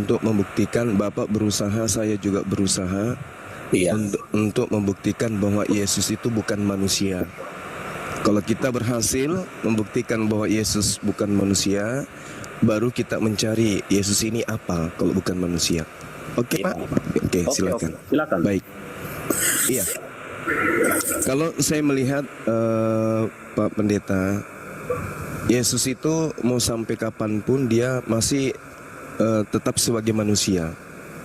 untuk membuktikan, Bapak berusaha, saya juga berusaha Iya. untuk membuktikan bahwa Yesus itu bukan manusia. Kalau kita berhasil membuktikan bahwa Yesus bukan manusia, baru kita mencari Yesus ini apa kalau bukan manusia. Oke, Pak? Oke, silakan. Silakan. Baik. Iya. Kalau saya melihat Pak Pendeta, Yesus itu mau sampai kapanpun dia masih tetap sebagai manusia.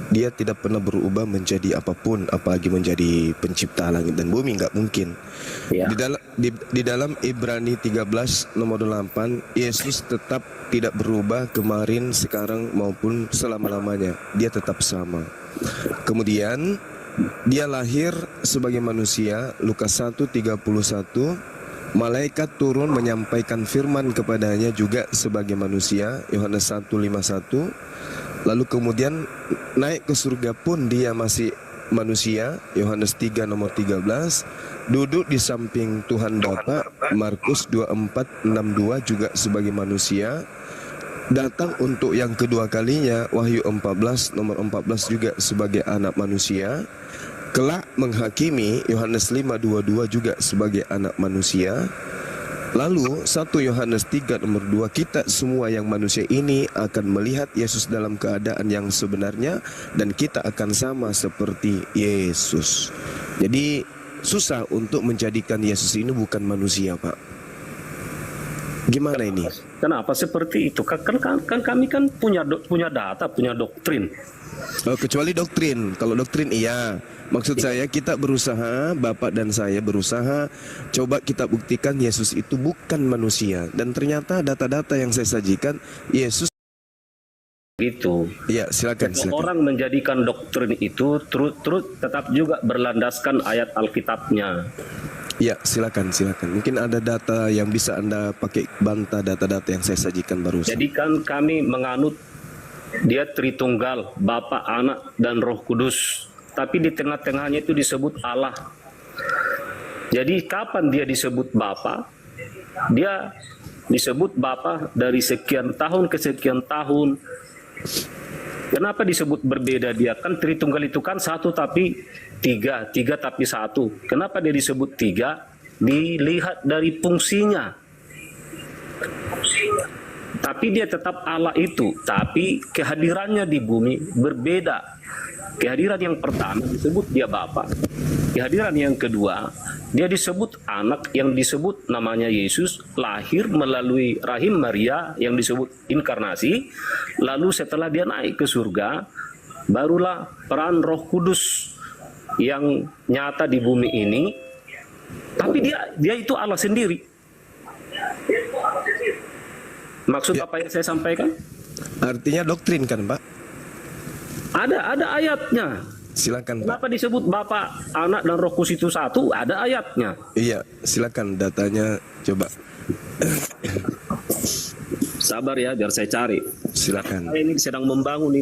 Dia tidak pernah berubah menjadi apapun, apalagi menjadi pencipta langit dan bumi, nggak mungkin. Ya. Di dalam Ibrani 13 nomor 8, Yesus tetap tidak berubah kemarin, sekarang maupun selama-lamanya. Dia tetap sama. Kemudian dia lahir sebagai manusia, Lukas 1:31. Malaikat turun menyampaikan firman kepadanya juga sebagai manusia, Yohanes 1:51. Lalu kemudian naik ke surga pun dia masih manusia, Yohanes 3 nomor 13. Duduk di samping Tuhan Bapa, Markus 24:62 juga sebagai manusia. Datang untuk yang kedua kalinya, Wahyu 14 nomor 14 juga sebagai anak manusia. Kelak menghakimi, Yohanes 5:22 juga sebagai anak manusia. Lalu 1 Yohanes 3 nomor 2, kita semua yang manusia ini akan melihat Yesus dalam keadaan yang sebenarnya, dan kita akan sama seperti Yesus. Jadi susah untuk menjadikan Yesus ini bukan manusia, Pak. Gimana ini? Kenapa seperti itu? Kan kami kan punya data, punya doktrin. Kecuali doktrin. Kalau doktrin iya. Maksud saya kita berusaha, Bapak dan saya berusaha, coba kita buktikan Yesus itu bukan manusia. Dan ternyata data-data yang saya sajikan, Yesus Itu. Ya, silakan. Orang menjadikan doktrin itu terus tetap juga berlandaskan ayat Alkitabnya. Ya, silakan. Mungkin ada data yang bisa Anda pakai bantah data-data yang saya sajikan barusan. Jadi kan kami menganut dia Tritunggal, Bapa, Anak, dan Roh Kudus. Tapi di tengah-tengahnya itu disebut Allah. Jadi kapan dia disebut Bapa? Dia disebut Bapa dari sekian tahun ke sekian tahun. Kenapa disebut berbeda dia? Kan Tritunggal itu kan satu tapi tiga tapi satu. Kenapa dia disebut tiga? Dilihat dari fungsinya. Tapi dia tetap Allah itu, tapi kehadirannya di bumi berbeda. Kehadiran yang pertama disebut dia Bapa. Kehadiran yang kedua, dia disebut anak yang disebut namanya Yesus, lahir melalui rahim Maria yang disebut inkarnasi. Lalu setelah dia naik ke surga, barulah peran Roh Kudus yang nyata di bumi ini. Tapi dia itu Allah sendiri. Maksud apa yang saya sampaikan? Artinya doktrin kan, Pak? Ada ayatnya. Silakan, Pak. Kenapa disebut Bapa, Anak, dan Roh Kudus itu satu? Ada ayatnya. Iya, silakan datanya coba. Sabar ya, biar saya cari. Silakan. Saya ini sedang membangun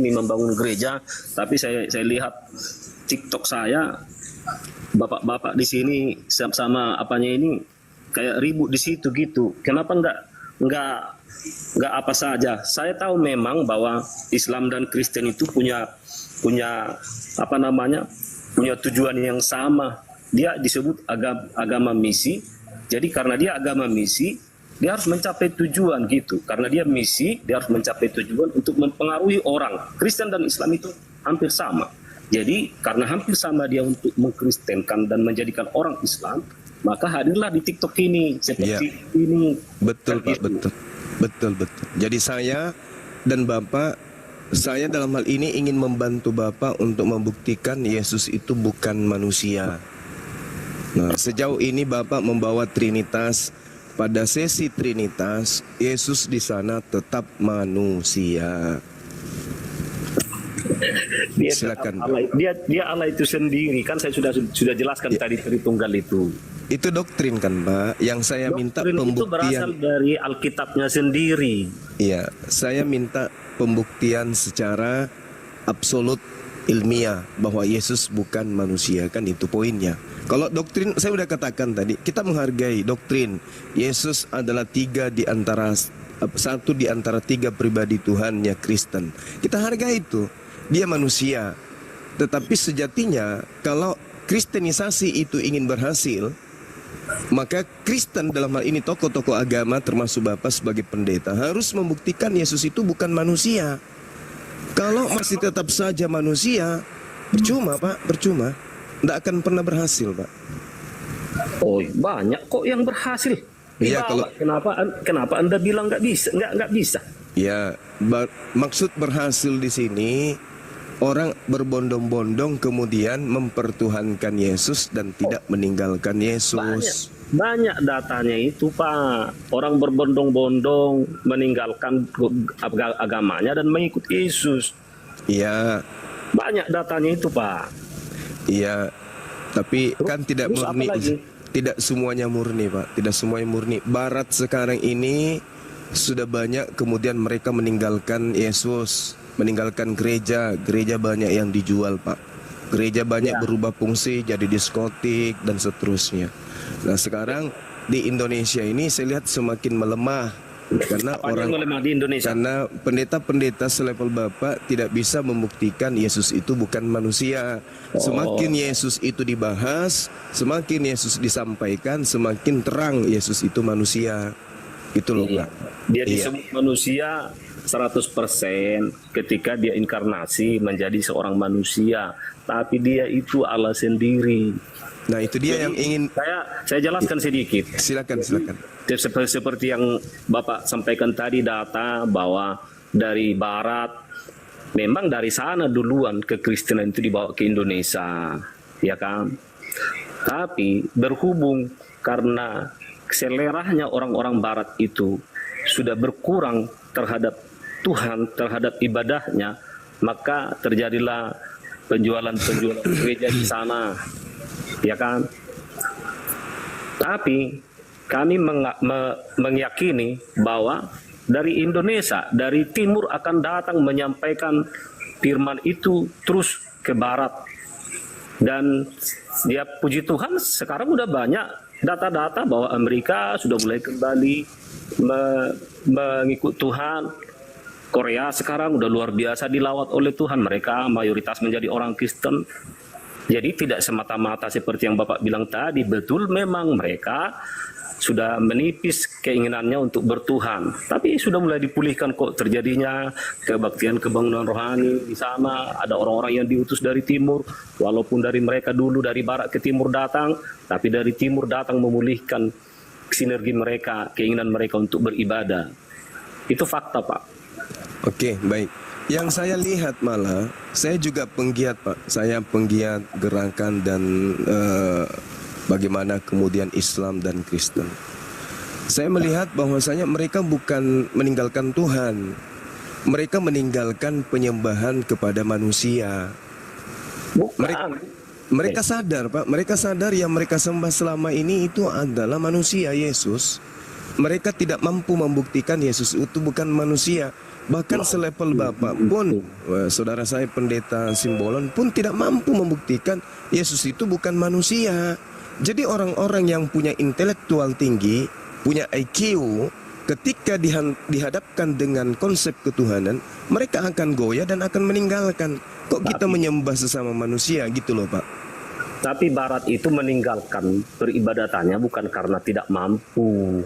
gereja, tapi saya lihat TikTok saya, bapak-bapak di sini sama apanya ini kayak ribut di situ gitu. Kenapa nggak apa saja? Saya tahu memang bahwa Islam dan Kristen itu punya punya tujuan yang sama. Dia disebut agama misi. Jadi karena dia agama misi, dia harus mencapai tujuan gitu. Karena dia misi, dia harus mencapai tujuan untuk mempengaruhi orang. Kristen dan Islam itu hampir sama. Jadi karena hampir sama dia untuk mengkristenkan dan menjadikan orang Islam, maka hadirlah di TikTok ini seperti ini. Betul, Pak, betul. Jadi saya dan Bapak, saya dalam hal ini ingin membantu Bapak untuk membuktikan Yesus itu bukan manusia. Nah, sejauh ini Bapak membawa Trinitas. Pada sesi Trinitas, Yesus di sana tetap manusia. Silakan. Dia Allah itu sendiri. Kan saya sudah jelaskan tadi Tritunggal itu. Itu doktrin kan, Pak? Yang saya minta pembuktian itu berasal dari Alkitabnya sendiri. Iya, saya minta pembuktian secara absolut ilmiah bahwa Yesus bukan manusia, kan itu poinnya. Kalau doktrin, saya sudah katakan tadi, kita menghargai doktrin Yesus adalah tiga di antara satu di antara 3 pribadi Tuhannya Kristen. Kita hargai itu. Dia manusia. Tetapi sejatinya kalau kristenisasi itu ingin berhasil, maka Kristen dalam hal ini tokoh-tokoh agama termasuk Bapak sebagai pendeta harus membuktikan Yesus itu bukan manusia. Kalau masih tetap saja manusia, percuma Pak, percuma. Tidak akan pernah berhasil Pak. Oh, banyak kok yang berhasil. Iya, Kenapa Anda bilang nggak bisa? Nggak bisa. Ya, maksud berhasil di sini orang berbondong-bondong kemudian mempertuhankan Yesus dan tidak meninggalkan Yesus. Banyak datanya itu Pak. Orang berbondong-bondong meninggalkan agamanya dan mengikut Yesus. Iya. Banyak datanya itu Pak. Iya. Tapi kan tidak terus murni. apa lagi? Tidak semuanya murni Pak. Tidak semuanya murni. Barat sekarang ini sudah banyak kemudian mereka meninggalkan Yesus, meninggalkan gereja. Gereja banyak yang dijual Pak. Gereja banyak berubah fungsi jadi diskotik dan seterusnya. Nah sekarang di Indonesia ini saya lihat semakin melemah karena melemah di Indonesia? Karena pendeta-pendeta selevel Bapak tidak bisa membuktikan Yesus itu bukan manusia. Semakin Yesus itu dibahas, semakin Yesus disampaikan, semakin terang Yesus itu manusia. Gitu loh Pak. Dia disebut manusia 100% ketika dia inkarnasi menjadi seorang manusia, tapi dia itu Allah sendiri. Nah itu dia yang ingin saya jelaskan sedikit. Silakan. Seperti yang Bapak sampaikan tadi, data bahwa dari Barat, memang dari sana duluan kekristenan itu dibawa ke Indonesia, ya kan? Tapi berhubung karena seleranya orang-orang Barat itu sudah berkurang terhadap Tuhan, terhadap ibadahnya, maka terjadilah penjualan gereja di sana, ya kan? Tapi kami meyakini bahwa dari Indonesia, dari timur akan datang menyampaikan firman itu terus ke Barat. Dan ya puji Tuhan sekarang udah banyak data-data bahwa Amerika sudah mulai kembali mengikut Tuhan. Korea sekarang udah luar biasa dilawat oleh Tuhan. Mereka mayoritas menjadi orang Kristen. Jadi tidak semata-mata seperti yang Bapak bilang tadi. Betul memang mereka sudah menipis keinginannya untuk bertuhan. Tapi sudah mulai dipulihkan kok terjadinya kebaktian kebangunan rohani di sana. Ada orang-orang yang diutus dari timur. Walaupun dari mereka dulu dari barat ke timur datang. Tapi dari timur datang memulihkan sinergi mereka, keinginan mereka untuk beribadah. Itu fakta Pak. Oke, baik. Yang saya lihat malah, saya juga penggiat Pak. Saya penggiat gerakan dan bagaimana kemudian Islam dan Kristen. Saya melihat bahwasanya mereka bukan meninggalkan Tuhan. Mereka meninggalkan penyembahan kepada manusia. Mereka sadar Pak. Mereka sadar yang mereka sembah selama ini itu adalah manusia Yesus. Mereka tidak mampu membuktikan Yesus itu bukan manusia. Bahkan selevel Bapak pun, saudara saya pendeta Simbolon pun tidak mampu membuktikan Yesus itu bukan manusia. Jadi orang-orang yang punya intelektual tinggi, punya IQ, ketika dihadapkan dengan konsep ketuhanan, mereka akan goyah dan akan meninggalkan. Kok kita menyembah sesama manusia gitu loh Pak. Tapi Barat itu meninggalkan peribadatannya bukan karena tidak mampu.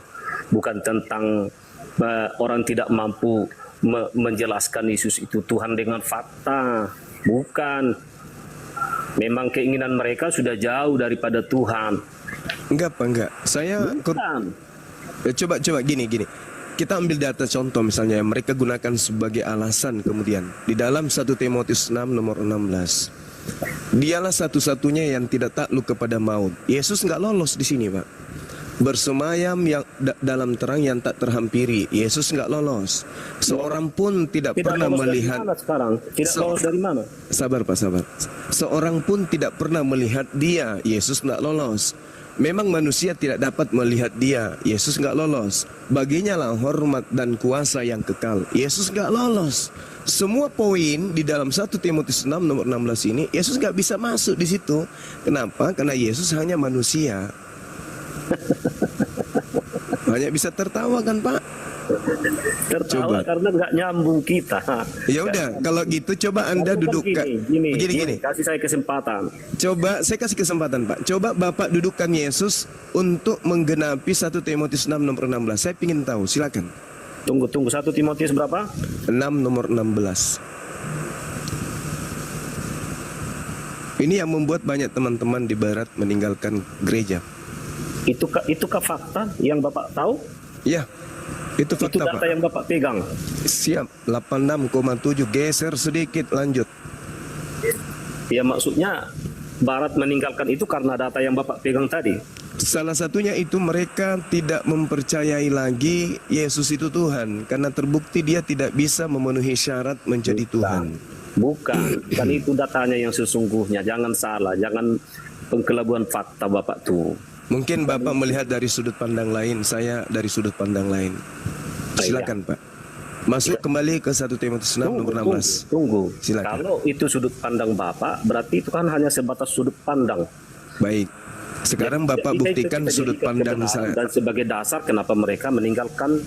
Bukan tentang orang tidak mampu menjelaskan Yesus itu Tuhan dengan fakta. Bukan. Memang keinginan mereka sudah jauh daripada Tuhan. Enggak Pak, enggak. Saya coba gini. Kita ambil data contoh misalnya yang mereka gunakan sebagai alasan kemudian di dalam 1 Timotius 6 nomor 16. Dialah satu-satunya yang tidak takluk kepada maut. Yesus enggak lolos di sini Pak. Bersemayam yang dalam terang yang tak terhampiri. Yesus enggak lolos. Seorang pun tidak pernah melihat. Sekarang tidak lolos dari mana? Sabar Pak, sabar. Seorang pun tidak pernah melihat dia. Yesus enggak lolos. Memang manusia tidak dapat melihat dia. Yesus enggak lolos. Baginya lah hormat dan kuasa yang kekal. Yesus enggak lolos. Semua poin di dalam 1 Timotius 6 nomor 16 ini Yesus enggak bisa masuk di situ. Kenapa? Karena Yesus hanya manusia. Hanya bisa tertawa kan Pak? Tertawa Coba. karena nggak nyambung kita. Ya udah, kalau gitu coba Anda Bukan dudukkan. Gini. kasih saya kesempatan. Coba saya kasih kesempatan, Pak. Coba Bapak dudukkan Yesus untuk menggenapi 1 Timotius 6 nomor 16. Saya ingin tahu, silakan. Tunggu 1 Timotius berapa? 6 nomor 16. Ini yang membuat banyak teman-teman di barat meninggalkan gereja. Itukah fakta yang Bapak tahu? Ya, itu Itu fakta, data Pak. yang Bapak pegang. Siap, 86,7. Geser sedikit, lanjut. Ya maksudnya barat meninggalkan itu karena data yang Bapak pegang tadi. Salah satunya itu mereka tidak mempercayai lagi Yesus itu Tuhan, karena terbukti dia tidak bisa memenuhi syarat menjadi Tuhan. Bukan itu datanya yang sesungguhnya. Jangan salah, jangan pengkelabuan fakta Bapak tuh. Mungkin Bapak melihat dari sudut pandang lain, saya dari sudut pandang lain. Silakan, Pak. Masuk kembali ke 1 Timotius 6 nomor 16. Tunggu. Silakan. Kalau itu sudut pandang Bapak, berarti itu kan hanya sebatas sudut pandang. Baik. Sekarang Bapak Jadi, buktikan itu sudut dijadikan pandang kebenaran saya. dan sebagai dasar kenapa mereka meninggalkan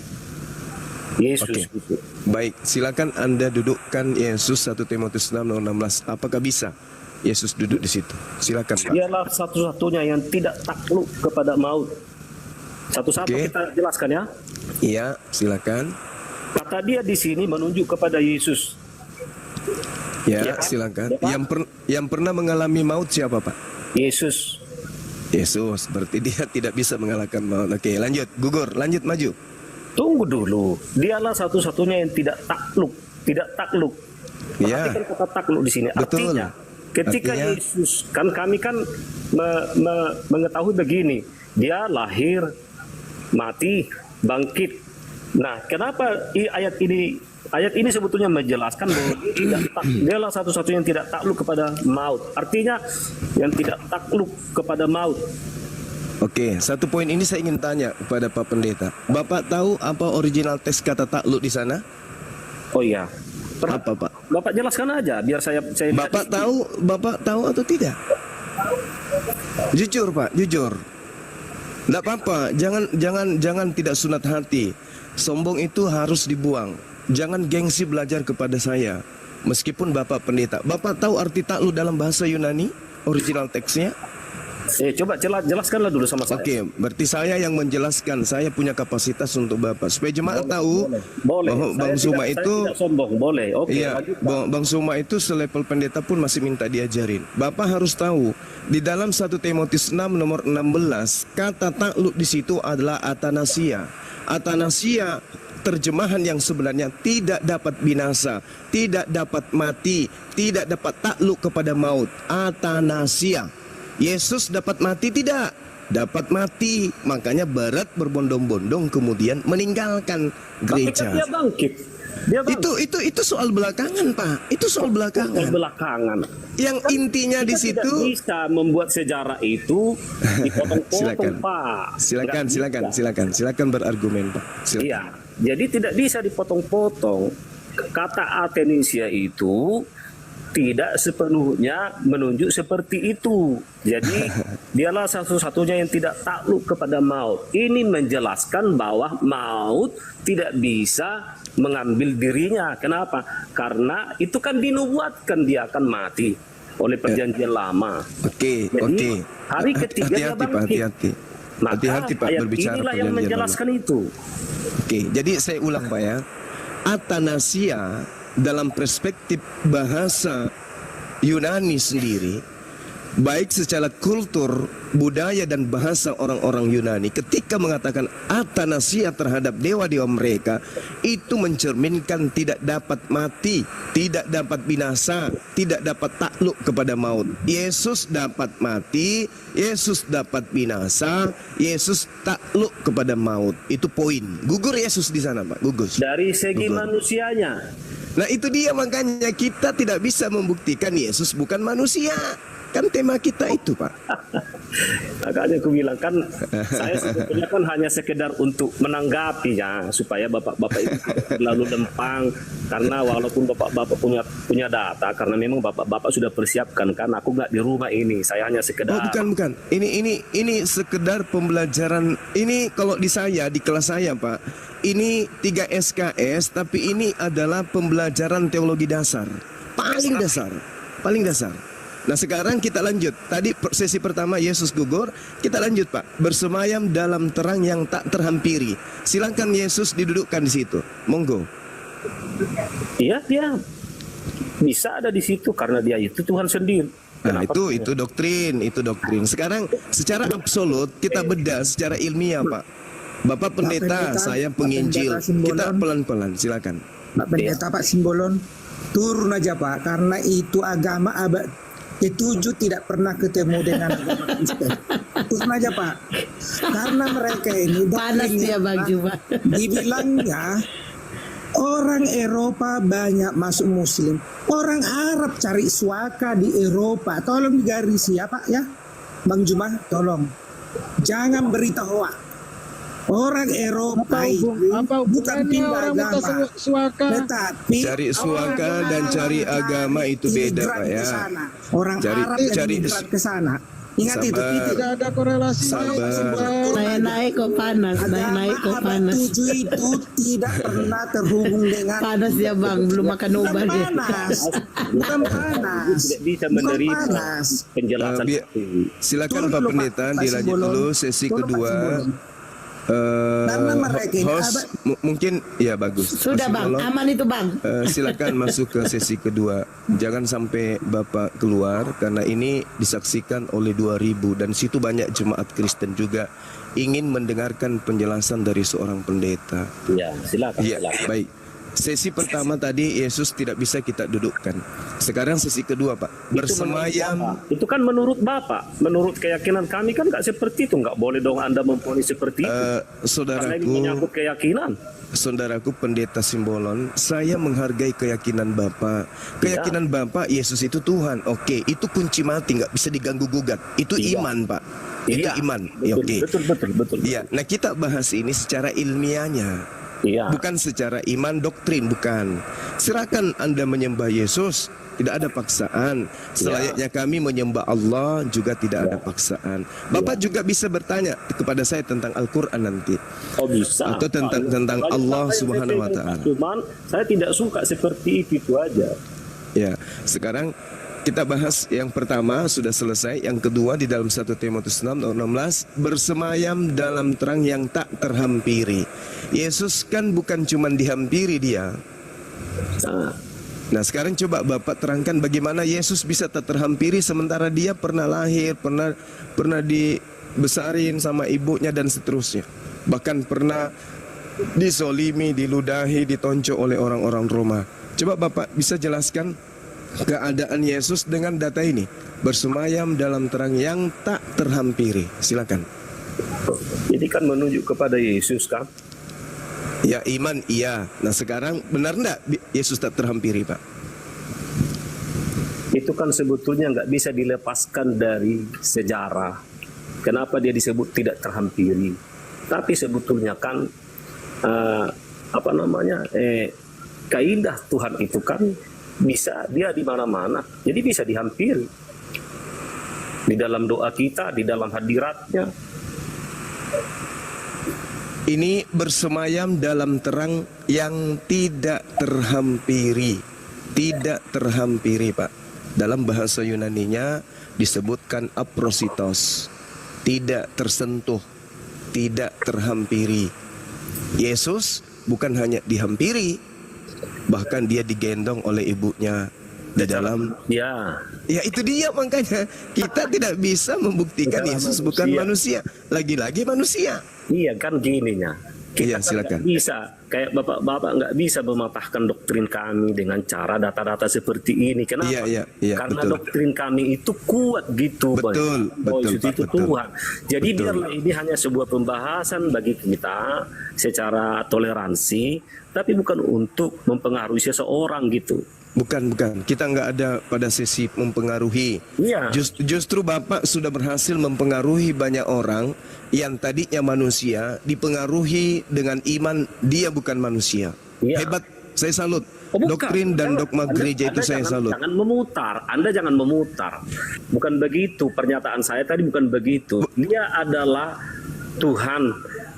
Yesus. Oke. Gitu. Baik, silakan Anda dudukkan Yesus 1 Timotius 6 nomor 16. Apakah bisa Yesus duduk di situ? Silakan, Pak. Dialah satu-satunya yang tidak takluk kepada maut. Satu-satu Oke. kita jelaskan ya. Iya, silakan. Kata dia di sini menunjuk kepada Yesus. Ya, Ya, Pak. silakan. Ya, Pak. Yang pernah mengalami maut siapa, Pak? Yesus. Yesus. Berarti dia tidak bisa mengalahkan maut. Oke, lanjut. Gugur, lanjut maju. Tunggu dulu. Dialah satu-satunya yang tidak takluk. Tidak takluk. Ya. Perhatikan kata takluk di sini. Betul. Artinya, ketika Artinya- Yesus, kan kami kan mengetahui begini. Dia lahir, mati, bangkit. Nah, kenapa ayat ini sebetulnya menjelaskan bahwa dialah satu-satunya yang tidak takluk kepada maut. Artinya yang tidak takluk kepada maut. Oke, satu poin ini saya ingin tanya kepada Pak Pendeta. Bapak tahu apa original teks kata takluk di sana? Oh iya. Apa, Pak? Bapak jelaskan aja biar saya Bapak tahu atau tidak? Jujur, Pak, jujur. Tidak apa-apa, jangan tidak sunat hati. Sombong itu harus dibuang. Jangan gengsi belajar kepada saya. Meskipun Bapak pendeta, Bapak tahu arti takluk dalam bahasa Yunani? Original teksnya? coba jelaskanlah dulu sama saya. Oke, berarti saya yang menjelaskan. Saya punya kapasitas untuk Bapak. Supaya jemaat tahu Boleh. bahwa Bang Suma saya itu, tidak sombong, boleh. Oke, iya, lanjut, Pak. Bang Suma itu selevel pendeta pun masih minta diajarin. Bapak harus tahu, di dalam 1 Timotius 6 nomor 16, kata takluk di situ adalah atanasia. Atanasia terjemahan yang sebenarnya tidak dapat binasa, tidak dapat mati, tidak dapat takluk kepada maut. Atanasia. Yesus dapat mati tidak? Dapat mati. Makanya barat berbondong-bondong kemudian meninggalkan Tapi kan gereja. dia bangkit. Dia bangkit. Itu soal belakangan, Pak. Itu soal belakangan. Belakangan. Yang intinya di Kita tidak situ. bisa membuat sejarah itu dipotong-potong, Pak. Silakan, Nggak bisa. silakan berargumen, Pak. Silakan. Iya, jadi tidak bisa dipotong-potong. Kata Atenisia itu tidak sepenuhnya menunjuk seperti itu. Jadi dialah satu-satunya yang tidak takluk kepada maut. Ini menjelaskan bahwa maut tidak bisa mengambil dirinya. Kenapa? Karena itu kan dinubuatkan dia akan mati oleh perjanjian lama. Oke, Jadi, oke. hari ketiga dia Hati-hati, Pak, bangkit. hati-hati. Maka Hati-hati, Pak, ayat berbicara inilah yang perjanjian lama. menjelaskan itu. Oke, jadi saya ulang, Pak, ya. Atanasia dalam perspektif bahasa Yunani sendiri, baik secara kultur, budaya dan bahasa orang-orang Yunani, ketika mengatakan atanasia terhadap dewa-dewa mereka, itu mencerminkan tidak dapat mati, tidak dapat binasa, tidak dapat takluk kepada maut. Yesus dapat mati, Yesus dapat binasa, Yesus takluk kepada maut. Itu poin. Gugur Yesus di sana, Pak. Gugur. Dari segi Gugur. manusianya. Nah, itu dia, makanya kita tidak bisa membuktikan Yesus bukan manusia. Kan tema kita itu, Pak. Makanya aku bilang kan saya sebetulnya kan hanya sekedar untuk menanggapi ya supaya bapak-bapak itu tidak terlalu lempang, karena walaupun bapak-bapak punya data, karena memang bapak-bapak sudah persiapkan kan, aku nggak di rumah ini, saya hanya sekedar. Oh, bukan. Ini sekedar pembelajaran. Ini kalau di kelas saya, Pak. Ini 3 SKS, tapi ini adalah pembelajaran teologi dasar. Paling dasar. Nah, sekarang kita lanjut. Tadi sesi pertama Yesus gugur, kita lanjut, Pak. Bersemayam dalam terang yang tak terhampiri. Silakan Yesus didudukkan di situ. Monggo. Iya, dia bisa ada di situ karena dia itu Tuhan sendiri. Nah, Kenapa? itu doktrin. Sekarang secara absolut kita bedah secara ilmiah, Pak. Bapak pendeta, saya penginjil. Kita pelan-pelan, silakan. Pak Pendeta, Pak Simbolon, turun aja Pak, karena itu agama abad ke-7 tidak pernah ketemu dengan agama Kristen. Turun aja Pak, karena mereka ini Panas dia Bang Juma. dibilangnya orang Eropa banyak masuk Muslim, orang Arab cari suaka di Eropa. Tolong digarisi ya Pak ya, Bang Juma, tolong jangan berita hoak. Orang Eropa itu bukan pindah agama, tetapi Cari suaka dan cari agama itu beda, Pak ya. Orang Arab yang migran ke sana. Ingat itu, tidak ada korelasi. Naik kok panas, naik kok Agama panas. 7 itu tidak pernah terhubung dengan Panas dia Bang, belum makan obat dia. bukan panas, Tidak bisa bukan menerima panas. penjelasan Biar- itu. Silakan Turun Pak dulu, Pendeta, Pak dilanjut Simbolon. dulu sesi Turun, Pak kedua. Simbolon. Karena mereka ini Host mungkin ya bagus. Sudah Mas Bang, Simbolon, aman itu Bang. silakan masuk ke sesi kedua. Jangan sampai Bapak keluar karena ini disaksikan oleh 2000 dan situ banyak jemaat Kristen juga ingin mendengarkan penjelasan dari seorang pendeta. Ya, silakan. Ya, baik. Sesi pertama tadi Yesus tidak bisa kita dudukkan. Sekarang sesi kedua, Pak. Bersemayam. Itu kan menurut Bapak, menurut keyakinan kami kan nggak seperti itu, nggak boleh dong Anda memponis seperti itu. Karena ini menyangkut keyakinan. Saudaraku pendeta Simbolon, saya menghargai keyakinan Bapak. Keyakinan Bapak Yesus itu Tuhan. Oke, itu kunci mati, nggak bisa diganggu gugat. Itu Iya. iman, Pak. Itu Iya, iman. Ya, oke. betul. Iya. Nah, kita bahas ini secara ilmiahnya. Iya. Bukan secara iman doktrin, bukan. Silakan Anda menyembah Yesus, tidak ada paksaan. Selayaknya kami menyembah Allah juga tidak ada paksaan. Bapak juga bisa bertanya kepada saya tentang Al-Quran nanti. Oh bisa. Atau tentang Kalau Allah saya Subhanahu wa Ta'ala. Cuman saya tidak suka seperti itu aja. Ya, sekarang kita bahas yang pertama sudah selesai. Yang kedua di dalam 1 Timotius 6:16, bersemayam dalam terang yang tak terhampiri. Yesus kan bukan cuma dihampiri dia. Nah, sekarang coba Bapak terangkan bagaimana Yesus bisa tak terhampiri sementara dia pernah lahir, pernah dibesarin sama ibunya dan seterusnya. Bahkan pernah disolimi, diludahi, ditonjok oleh orang-orang Roma. Coba Bapak bisa jelaskan keadaan Yesus dengan data ini. Bersemayam dalam terang yang tak terhampiri. Silakan. Jadi kan menunjuk kepada Yesus kan. Ya, iman iya. Nah, sekarang benar enggak Yesus tak terhampiri, Pak? Itu kan sebetulnya nggak bisa dilepaskan dari sejarah. Kenapa dia disebut tidak terhampiri? Tapi sebetulnya kan keindah Tuhan itu kan bisa dia di mana-mana. Jadi bisa dihampiri. Di dalam doa kita, di dalam hadiratnya. Ini bersemayam dalam terang yang tidak terhampiri. Tidak terhampiri, Pak. Dalam bahasa Yunaninya disebutkan aprositos. Tidak tersentuh, tidak terhampiri. Yesus bukan hanya dihampiri, bahkan dia digendong oleh ibunya di dalam. Ya, Ya, itu dia makanya kita tidak bisa membuktikan Yesus bukan manusia. Lagi-lagi manusia. iya kan gininya. Kita Iya, kan silakan. nggak bisa, kayak bapak-bapak nggak bisa mematahkan doktrin kami dengan cara data-data seperti ini. Kenapa? Iya, Karena betul. doktrin kami itu kuat gitu, Boy. Betul, Boy, betul, Pak, itu betul. Tuhan. Jadi Betul. biarlah ini hanya sebuah pembahasan bagi kita secara toleransi, tapi bukan untuk mempengaruhi seseorang gitu. Bukan. Kita nggak ada pada sesi mempengaruhi. Iya. Justru Bapak sudah berhasil mempengaruhi banyak orang yang tadinya manusia, dipengaruhi dengan iman dia bukan manusia. Iya. Hebat, saya salut. Oh, bukan. Doktrin dan dogma gereja itu saya salut. Jangan memutar. Anda jangan memutar. Bukan begitu pernyataan saya tadi, bukan begitu. Dia adalah Tuhan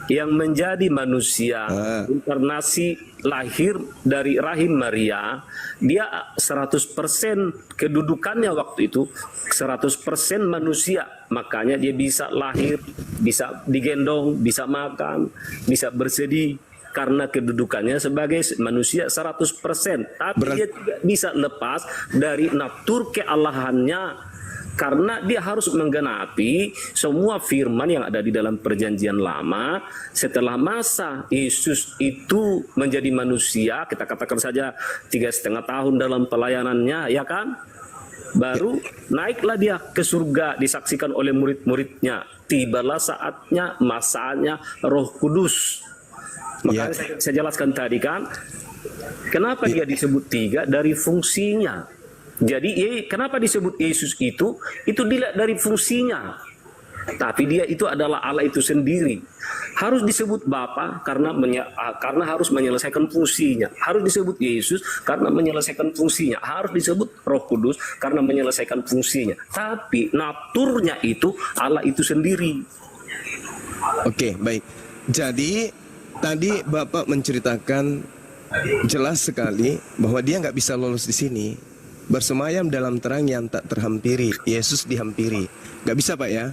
yang menjadi manusia, inkarnasi, lahir dari rahim Maria. Dia 100% kedudukannya waktu itu 100% manusia. Makanya dia bisa lahir, bisa digendong, bisa makan, bisa bersedih, karena kedudukannya sebagai manusia 100%. Tapi dia tidak bisa lepas dari natur keallahannya, karena dia harus menggenapi semua firman yang ada di dalam perjanjian lama. Setelah masa Yesus itu menjadi manusia, kita katakan saja 3,5 tahun dalam pelayanannya, ya kan? Baru naiklah dia ke surga, disaksikan oleh murid-muridnya. Tibalah saatnya, masanya Roh Kudus. Makanya saya jelaskan tadi kan, kenapa dia disebut 3 dari fungsinya. Jadi kenapa disebut Yesus itu dilihat dari fungsinya. Tapi dia itu adalah Allah itu sendiri. Harus disebut Bapa karena harus menyelesaikan fungsinya. Harus disebut Yesus karena menyelesaikan fungsinya. Harus disebut Roh Kudus karena menyelesaikan fungsinya. Tapi naturnya itu Allah itu sendiri. Oke, baik. Jadi tadi Bapak menceritakan jelas sekali bahwa dia nggak bisa lolos di sini. Bersemayam dalam terang yang tak terhampiri. Yesus dihampiri. Gak bisa Pak ya?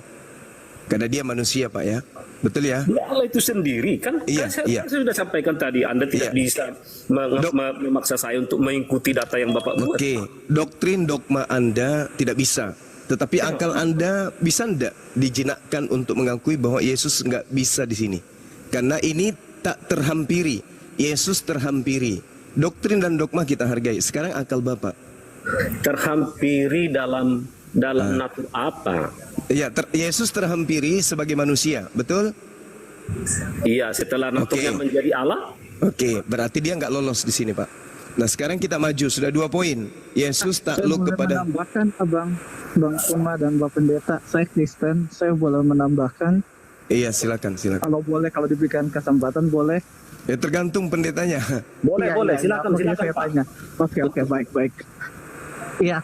Karena dia manusia Pak ya? Betul ya? Ya Allah itu sendiri kan? Saya sudah sampaikan tadi, Anda tidak bisa memaksa saya untuk mengikuti data yang Bapak buat. Oke, doktrin dogma Anda tidak bisa. Tetapi akal Anda bisa enggak dijinakkan untuk mengakui bahwa Yesus nggak bisa di sini? Karena ini tak terhampiri. Yesus terhampiri. Doktrin dan dogma kita hargai. Sekarang akal Bapak. Terhampiri dalam natur apa? Ya, Yesus terhampiri sebagai manusia, betul? Iya, setelah naturnya menjadi Allah. Oke, berarti dia nggak lolos di sini, Pak. Nah, sekarang kita maju, sudah 2 poin. Yesus takluk kepada... menambahkan, Bang Kuma dan Bapak Pendeta, saya Kristen, saya boleh menambahkan. Iya, silakan. Kalau boleh, kalau diberikan kesempatan, boleh. Ya, tergantung pendetanya. Boleh, silakan. Saya tanya. Oke, baik. Iya,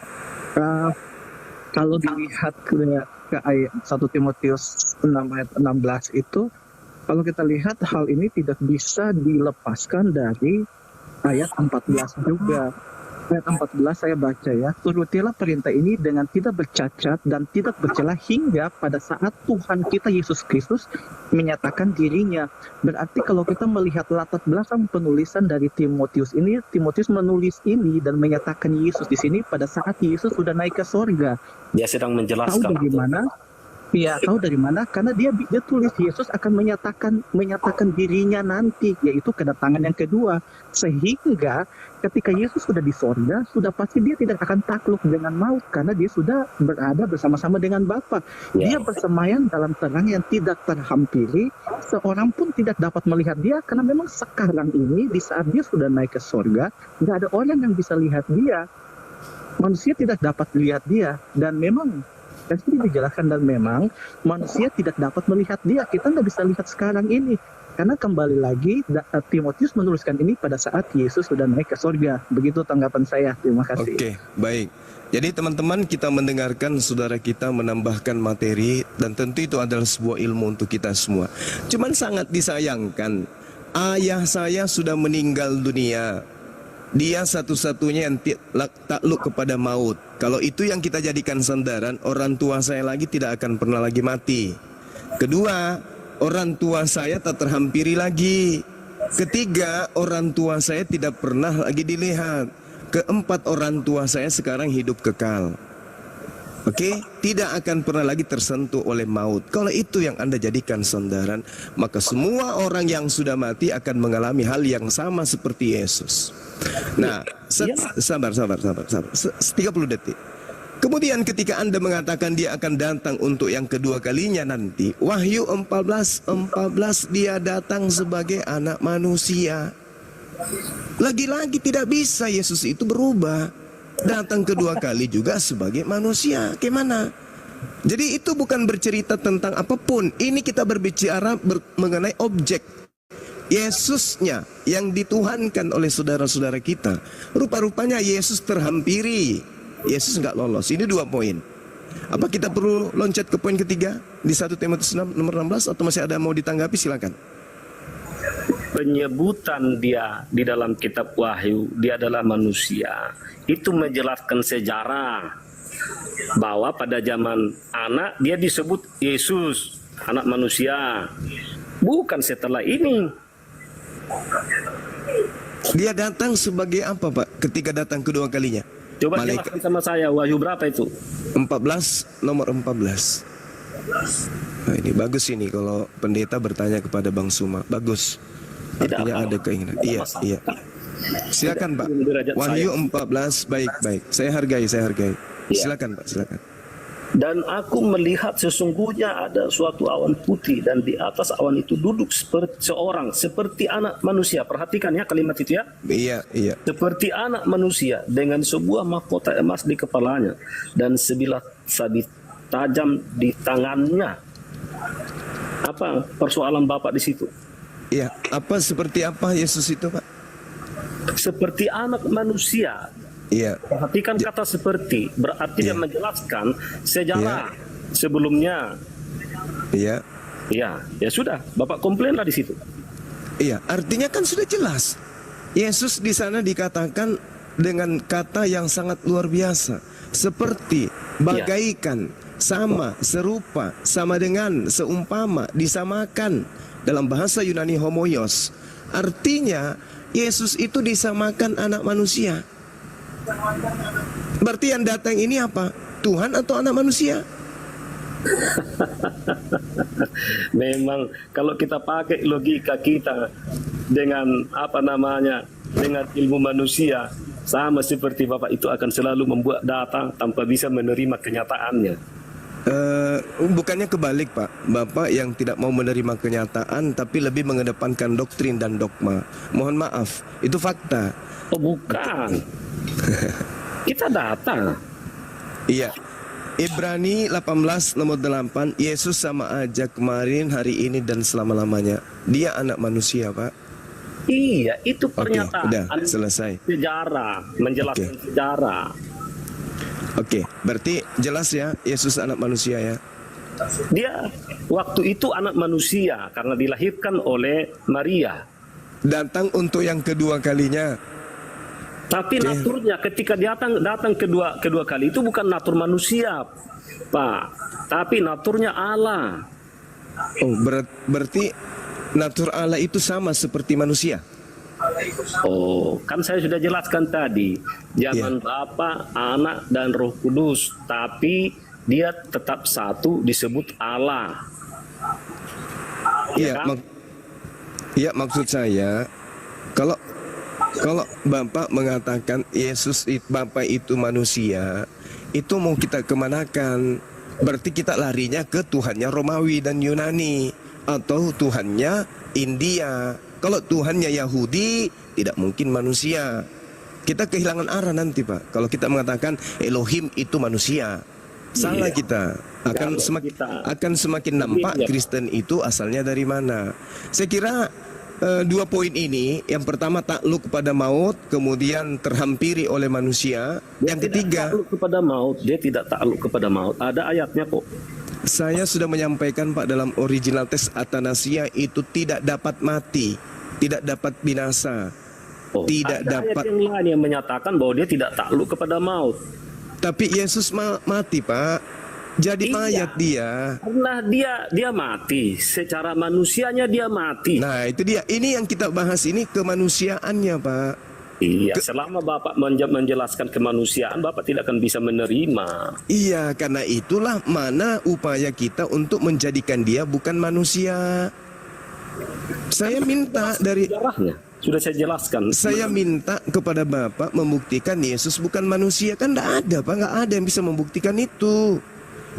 kalau dilihat ke ayat 1 Timotius 6 ayat 16 itu, kalau kita lihat hal ini tidak bisa dilepaskan dari ayat 14 juga. Ayat 14 saya baca ya, turutilah perintah ini dengan tidak bercacat dan tidak bercela hingga pada saat Tuhan kita Yesus Kristus menyatakan dirinya. Berarti kalau kita melihat latar belakang penulisan dari Timotius ini, Timotius menulis ini dan menyatakan Yesus di sini pada saat Yesus sudah naik ke sorga. Dia sedang menjelaskan. Tahu dari mana? Iya, tahu dari mana? Karena dia tulis Yesus akan menyatakan dirinya nanti, yaitu kedatangan yang kedua. Sehingga ketika Yesus sudah di sorga, sudah pasti dia tidak akan takluk dengan maut karena dia sudah berada bersama-sama dengan Bapa. Dia bersemayam dalam terang yang tidak terhampiri, seorang pun tidak dapat melihat dia karena memang sekarang ini di saat dia sudah naik ke sorga, nggak ada orang yang bisa lihat dia. Manusia tidak dapat lihat dia dan memang dan sudah dijelaskan dan memang manusia tidak dapat melihat dia. Kita nggak bisa lihat sekarang ini. Karena kembali lagi Timotius menuliskan ini pada saat Yesus sudah naik ke surga. Begitu tanggapan saya. Terima kasih. Oke, baik. Jadi teman-teman, kita mendengarkan saudara kita menambahkan materi dan tentu itu adalah sebuah ilmu untuk kita semua. Cuman sangat disayangkan, ayah saya sudah meninggal dunia. Dia satu-satunya yang takluk kepada maut. Kalau itu yang kita jadikan sandaran, orang tua saya lagi tidak akan pernah lagi mati. Kedua, orang tua saya tak terhampiri lagi. Ketiga, orang tua saya tidak pernah lagi dilihat. Keempat, orang tua saya sekarang hidup kekal. Oke, tidak akan pernah lagi tersentuh oleh maut. Kalau itu yang Anda jadikan sandaran, maka semua orang yang sudah mati akan mengalami hal yang sama seperti Yesus. Nah, sabar. 30 detik. Kemudian ketika Anda mengatakan dia akan datang untuk yang kedua kalinya nanti, Wahyu 14 dia datang sebagai anak manusia. Lagi-lagi tidak bisa Yesus itu berubah. Datang kedua kali juga sebagai manusia. Gimana? Jadi itu bukan bercerita tentang apapun. Ini kita berbicara mengenai objek. Yesusnya yang dituhankan oleh saudara-saudara kita. Rupa-rupanya Yesus terhampiri. Yesus nggak lolos. Ini 2 poin. Apa kita perlu loncat ke poin ketiga di 1 Timotius 6 nomor 16 atau masih ada mau ditanggapi? Silakan. Penyebutan dia di dalam kitab Wahyu, dia adalah manusia, itu menjelaskan sejarah bahwa pada zaman anak dia disebut Yesus, anak manusia. Bukan setelah ini. Dia datang sebagai apa, Pak? Ketika datang kedua kalinya. Coba jelaskan sama saya, Wahyu berapa itu? 14, nomor 14. Nah, ini bagus ini kalau pendeta bertanya kepada Bang Suma. Bagus. Artinya ada keinginan. Iya, iya. Silakan, Pak. Wahyu 14, baik. Saya hargai. Silakan, Pak, silakan. Dan aku melihat sesungguhnya ada suatu awan putih dan di atas awan itu duduk seperti anak manusia. Perhatikan ya kalimat itu ya. Iya. Seperti anak manusia dengan sebuah mahkota emas di kepalanya dan sebilah sabit tajam di tangannya. Apa persoalan Bapak di situ? Iya, seperti apa Yesus itu, Pak? Seperti anak manusia. Iya. Perhatikan kata seperti, berarti dia menjelaskan sejarah sebelumnya. Iya. Iya, ya sudah, Bapak komplainlah di situ. Iya, artinya kan sudah jelas. Yesus di sana dikatakan dengan kata yang sangat luar biasa, seperti, bagaikan, sama, serupa, sama dengan, seumpama, disamakan. Dalam bahasa Yunani homoios, artinya Yesus itu disamakan anak manusia. Berarti yang datang ini apa? Tuhan atau anak manusia? Memang kalau kita pakai logika kita dengan dengan ilmu manusia, sama seperti Bapak itu akan selalu membuat data tanpa bisa menerima kenyataannya. Bukannya kebalik, Pak. Bapak yang tidak mau menerima kenyataan tapi lebih mengedepankan doktrin dan dogma. Mohon maaf, itu fakta. Oh bukan. Kita data. Iya. Ibrani 18 nomor 8, Yesus sama aja kemarin, hari ini dan selama-lamanya. Dia anak manusia, Pak. Iya, itu pernyataan. Udah selesai. Sejarah, menjelaskan sejarah. Oke, berarti jelas ya Yesus anak manusia ya. Dia waktu itu anak manusia karena dilahirkan oleh Maria. Datang untuk yang kedua kalinya. Tapi naturnya ketika datang kedua kali itu bukan natur manusia, Pak, tapi naturnya Allah. Oh, berarti natur Allah itu sama seperti manusia. Oh, kan saya sudah jelaskan tadi, jangan Bapa, Anak dan Roh Kudus, tapi dia tetap satu disebut Allah. Iya, kan? Maksud saya kalau Bapak mengatakan Yesus Bapak itu manusia, itu mau kita kemanakan? Berarti kita larinya ke Tuhannya Romawi dan Yunani atau Tuhannya India. Kalau Tuhannya Yahudi, tidak mungkin manusia. Kita kehilangan arah nanti, Pak. Kalau kita mengatakan Elohim itu manusia, salah kita. Akan semakin nampak Kristen itu asalnya dari mana. Saya kira 2 poin ini, yang pertama takluk kepada maut, kemudian terhampiri oleh manusia. Yang ketiga, takluk kepada maut, dia tidak takluk kepada maut. Ada ayatnya kok. Saya sudah menyampaikan, Pak, dalam original teks Athanasia itu tidak dapat mati, tidak dapat binasa, tidak ada dapat. Ayat yang lain yang menyatakan bahwa dia tidak takluk kepada maut. Tapi Yesus mati, Pak. Jadi mayat dia. Karena dia mati, secara manusianya dia mati. Nah, itu dia. Ini yang kita bahas ini kemanusiaannya, Pak. Iya, selama Bapak menjelaskan kemanusiaan, Bapak tidak akan bisa menerima. Iya, karena itulah mana upaya kita untuk menjadikan dia bukan manusia. Saya minta dari sejarahnya sudah saya jelaskan. Saya minta kepada Bapak membuktikan Yesus bukan manusia. Kan tidak ada, Pak. Nggak ada yang bisa membuktikan itu.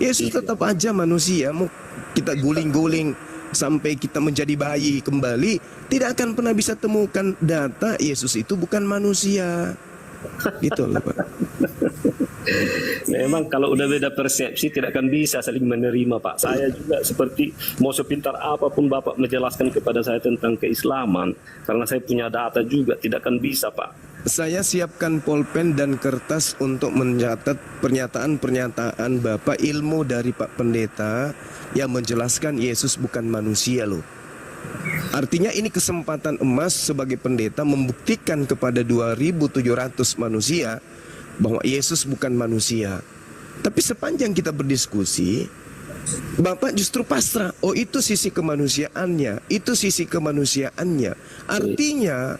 Yesus tetap aja manusia. Mau kita guling-guling sampai kita menjadi bayi kembali, tidak akan pernah bisa temukan data Yesus itu bukan manusia. Gitu loh, Pak. Memang kalau udah beda persepsi tidak akan bisa saling menerima, Pak. Saya juga seperti mau sepintar apapun Bapak menjelaskan kepada saya tentang keislaman, karena saya punya data juga tidak akan bisa, Pak. Saya siapkan pulpen dan kertas untuk mencatat pernyataan-pernyataan Bapak, ilmu dari Pak Pendeta yang menjelaskan Yesus bukan manusia loh. Artinya ini kesempatan emas sebagai pendeta membuktikan kepada 2.700 manusia bahwa Yesus bukan manusia. Tapi sepanjang kita berdiskusi, Bapak justru pasrah. Oh, itu sisi kemanusiaannya, itu sisi kemanusiaannya. Artinya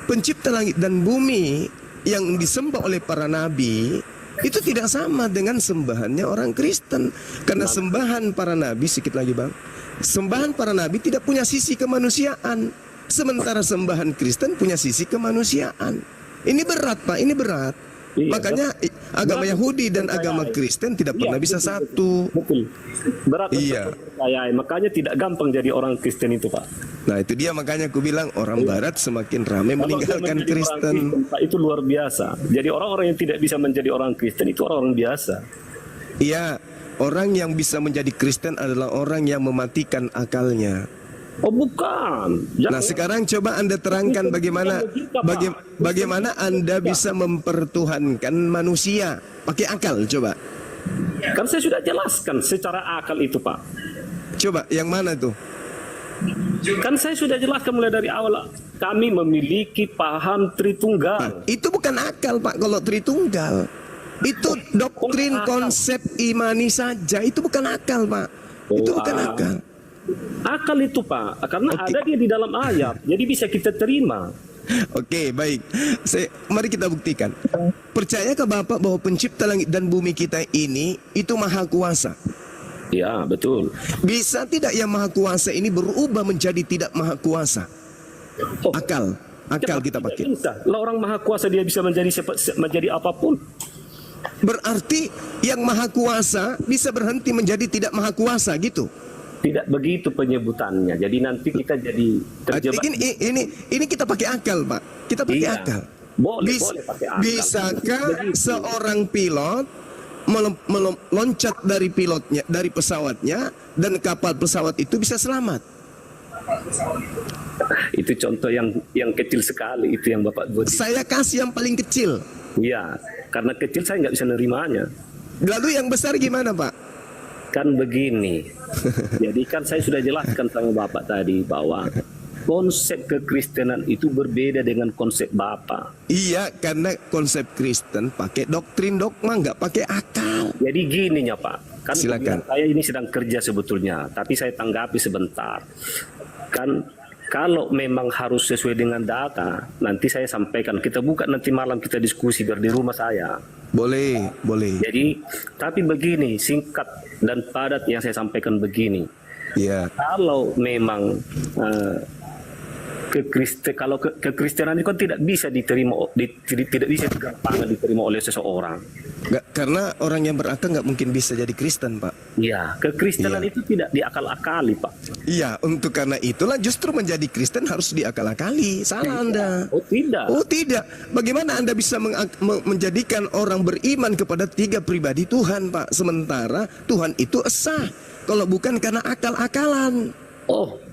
pencipta langit dan bumi yang disembah oleh para nabi itu tidak sama dengan sembahannya orang Kristen. Karena sembahan para nabi, sedikit lagi Bang, sembahan para nabi tidak punya sisi kemanusiaan, sementara sembahan Kristen punya sisi kemanusiaan. Ini berat Pak, ini berat. Iya, Makanya agama berat Yahudi dan percaya. agama Kristen tidak pernah bisa betul, satu. Betul. Berat untuk Iya. percayai. Makanya tidak gampang jadi orang Kristen itu, Pak. Nah itu dia, makanya aku bilang orang Barat semakin ramai Kalau meninggalkan dia menjadi orang Kristen. Pak, itu luar biasa. Jadi orang-orang yang tidak bisa menjadi orang Kristen itu orang-orang biasa. Iya, orang yang bisa menjadi Kristen adalah orang yang mematikan akalnya. Oh bukan. Nah sekarang coba Anda terangkan bagaimana Anda bisa mempertuhankan manusia pakai akal, coba. Kan saya sudah jelaskan secara akal itu, Pak. Coba yang mana tuh? Kan saya sudah jelaskan mulai dari awal. Kami memiliki paham Tritunggal. Nah, itu bukan akal Pak kalau Tritunggal. Itu doktrin konsep imani saja. Itu bukan akal Pak. Itu bukan akal. Akal itu Pak, karena Oke. ada dia di dalam ayat, jadi bisa kita terima. Oke, baik. Mari kita buktikan. Percayakah Bapak bahwa pencipta langit dan bumi kita ini itu maha kuasa? Ya betul. Bisa tidak yang maha kuasa ini berubah menjadi tidak maha kuasa? Oh, Akal kita tidak pakai. bisa. Lah orang maha kuasa dia bisa menjadi apapun. Berarti yang maha kuasa bisa berhenti menjadi tidak maha kuasa gitu. Tidak begitu penyebutannya. Jadi nanti kita jadi terjebak. Ini kita pakai akal, Pak. Kita pakai Iya. akal. Boleh pakai akal. Bisakah Begitu. seorang pilot meloncat dari pilotnya, dari pesawatnya, dan kapal pesawat itu bisa selamat? Itu contoh yang kecil sekali, itu yang Bapak buat. Saya kasih yang paling kecil. Iya, karena kecil saya nggak bisa nerimanya. Lalu yang besar gimana, Pak? Kan begini. Jadi kan saya sudah jelaskan sama Bapak tadi bahwa konsep kekristenan itu berbeda dengan konsep Bapak. Iya, karena konsep Kristen pakai doktrin dogma, nggak pakai akal. Jadi gininya Pak, kan Silakan. saya ini sedang kerja sebetulnya, tapi saya tanggapi sebentar. Kan kalau memang harus sesuai dengan data, nanti saya sampaikan. Kita buka nanti malam, kita diskusi biar di rumah saya. Boleh. Jadi, tapi begini, singkat dan padat yang saya sampaikan begini. Ya. Kalau memang kekristenan itu kan tidak bisa diterima, tidak bisa gampang diterima oleh seseorang. Karena orang yang berakal nggak mungkin bisa jadi Kristen, Pak. Ya, kekristenan Iya. itu tidak diakal-akali, Pak. Iya, untuk karena itulah justru menjadi Kristen harus diakal-akali. Salah Anda. Oh tidak. Oh tidak. Bagaimana Anda bisa menjadikan orang beriman kepada 3 pribadi Tuhan, Pak? Sementara Tuhan itu esa. Kalau bukan karena akal-akalan. Oh.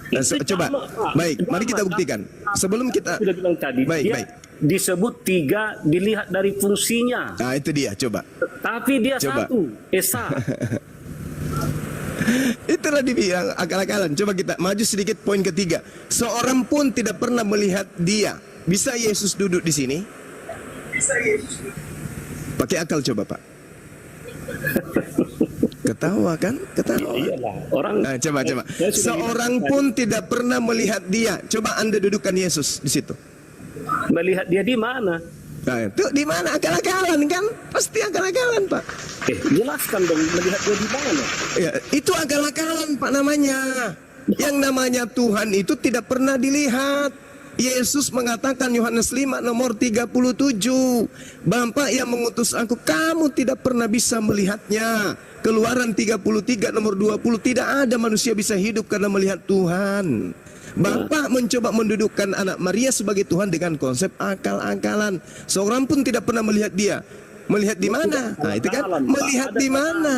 Nah, itu coba. sama, Pak. Baik, mari kita buktikan. Sebelum kita Sudah bilang tadi, Baik, dia baik. disebut 3 dilihat dari fungsinya. Nah, itu dia, coba. Tapi dia Coba. satu, esa. Itulah dibilang akal-akalan. Coba kita maju sedikit, poin ketiga. Seorang pun tidak pernah melihat dia. Bisa Yesus duduk di sini? Pakai akal coba, Pak. Ketawa kan? Ketawa. Iyalah, orang. Nah, coba. Saya sudah Seorang bilang pun tidak pernah melihat dia. Coba Anda dudukkan Yesus di situ. tadi, melihat dia di mana? Nah, itu di mana? Akal-akalan kan? Pasti akal-akalan, Pak. Jelaskan dong, melihat dia di mana? Ya, itu akal-akalan, Pak, namanya. Yang namanya Tuhan itu tidak pernah dilihat. Yesus mengatakan Yohanes 5 nomor 37, Bapa yang mengutus aku, kamu tidak pernah bisa melihatnya. Keluaran 33 nomor 20, tidak ada manusia bisa hidup karena melihat Tuhan. Bapa mencoba mendudukkan anak Maria sebagai Tuhan dengan konsep akal-akalan. Seorang pun tidak pernah melihat dia. Melihat di mana? Nah, itu kan melihat di mana?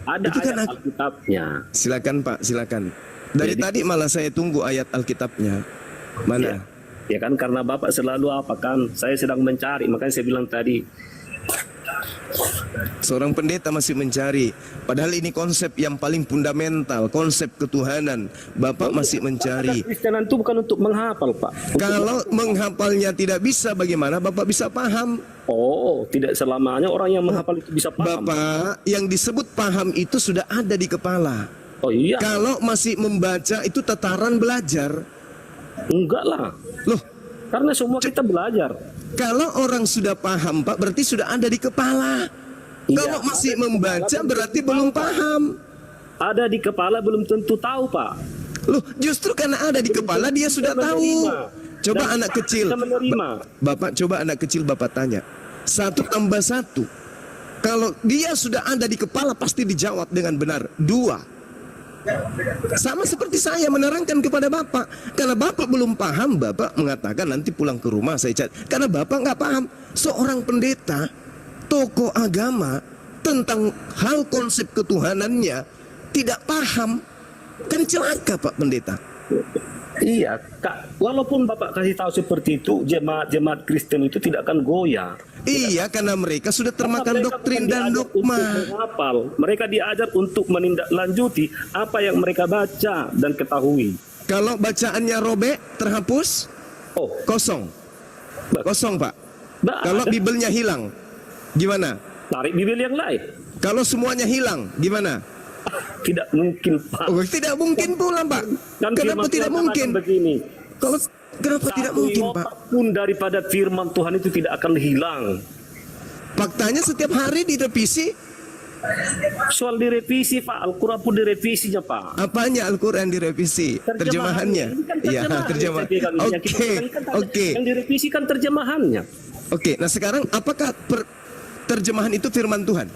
Ada Itu kan ayat Alkitabnya. Silakan Pak, silakan. Dari tadi malah saya tunggu ayat Alkitabnya. Mana? Ya kan, karena Bapak selalu apa kan, saya sedang mencari, makanya saya bilang tadi. Seorang pendeta masih mencari. Padahal ini konsep yang paling fundamental, konsep ketuhanan. Bapak masih mencari. Kristenan itu bukan untuk menghafal, Pak. Kalau menghafalnya tidak bisa, bagaimana Bapak bisa paham? Oh, tidak selamanya orang yang menghafal itu bisa paham. Bapak, yang disebut paham itu sudah ada di kepala. Oh iya. Kalau masih membaca itu tataran belajar. Enggak lah. Loh, Karena semua kita belajar. kalau orang sudah paham Pak, berarti sudah ada di kepala. Iya, Kalau masih ada di membaca kepala, berarti tentu belum tahu, Pak. paham. Ada di kepala belum tentu tahu, Pak. Loh, justru karena ada di kepala dia sudah tahu. Coba Dan anak kecil. kita menerima. Bapak coba anak kecil Bapak tanya. 1 tambah 1. Kalau dia sudah ada di kepala pasti dijawab dengan benar. 2. Sama seperti saya menerangkan kepada Bapak. Karena Bapak belum paham, Bapak mengatakan nanti pulang ke rumah saya cari. Karena Bapak nggak paham. Seorang pendeta, tokoh agama tentang hal konsep ketuhanannya tidak paham. Kan celaka Pak Pendeta. Iya, Kak. Walaupun Bapak kasih tahu seperti itu, jemaat Kristen itu tidak akan goyah. Iya, karena mereka sudah termakan Mereka doktrin bukan dan diajar dogma. untuk menghafal. Mereka diajar untuk menindaklanjuti apa yang mereka baca dan ketahui. Kalau bacaannya robek, terhapus, Oh, kosong. Kosong Pak. Nggak Kalau ada. Bibelnya hilang, gimana? Tarik Bibel yang lain. Kalau semuanya hilang, gimana? Tidak mungkin, Pak. Oh, tidak mungkin pula Pak. Kan Kenapa firman tidak Tuhan mungkin? katakan begini. Kalau kenapa tidak Satu mungkin iota Pak? pun daripada firman Tuhan itu tidak akan hilang. Faktanya setiap hari direvisi. Soal direvisi, Pak. Al-Quran pun direvisinya, Pak. Apanya Al-Quran direvisi? Terjemahannya. Ini kan Iya, terjemahan. terjemah. Yang kita Oke, bilang kan oke. Yang direvisi kan terjemahannya. Oke, nah sekarang apakah terjemahan itu firman Tuhan?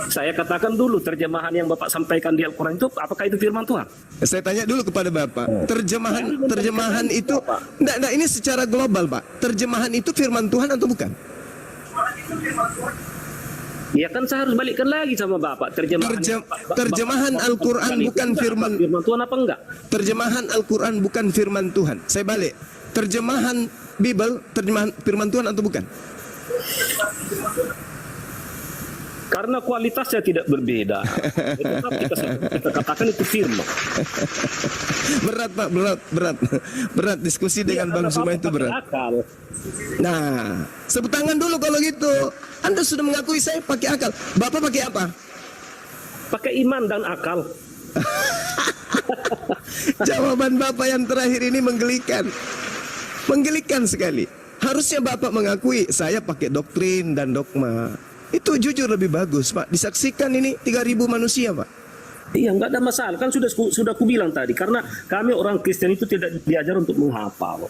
Saya katakan dulu terjemahan yang Bapak sampaikan di Al-Quran itu apakah itu firman Tuhan? Saya tanya dulu kepada Bapak, terjemahan itu, enggak, ini secara global Pak, terjemahan itu firman Tuhan atau bukan? Ya kan saya harus balikkan lagi sama Bapak Terjemahan Al-Quran bukan firman Tuhan apa enggak? Terjemahan Al-Quran bukan firman Tuhan. Saya balik, terjemahan Bible, terjemahan firman Tuhan atau bukan? Karena kualitasnya tidak berbeda. Tetap kita katakan itu firman. Berat Pak, berat diskusi dengan Bang Zuma itu berat. Akal. Nah, sebut tangan dulu kalau gitu. Anda sudah mengakui saya pakai akal. Bapak pakai apa? Pakai iman dan akal. Jawaban Bapak yang terakhir ini menggelikan. Menggelikan sekali. Harusnya Bapak mengakui saya pakai doktrin dan dogma. Itu jujur lebih bagus Pak. Disaksikan ini 3.000 manusia Pak. Iya, enggak ada masalah. Kan sudah kubilang tadi. Karena kami orang Kristen itu tidak diajar untuk menghafal.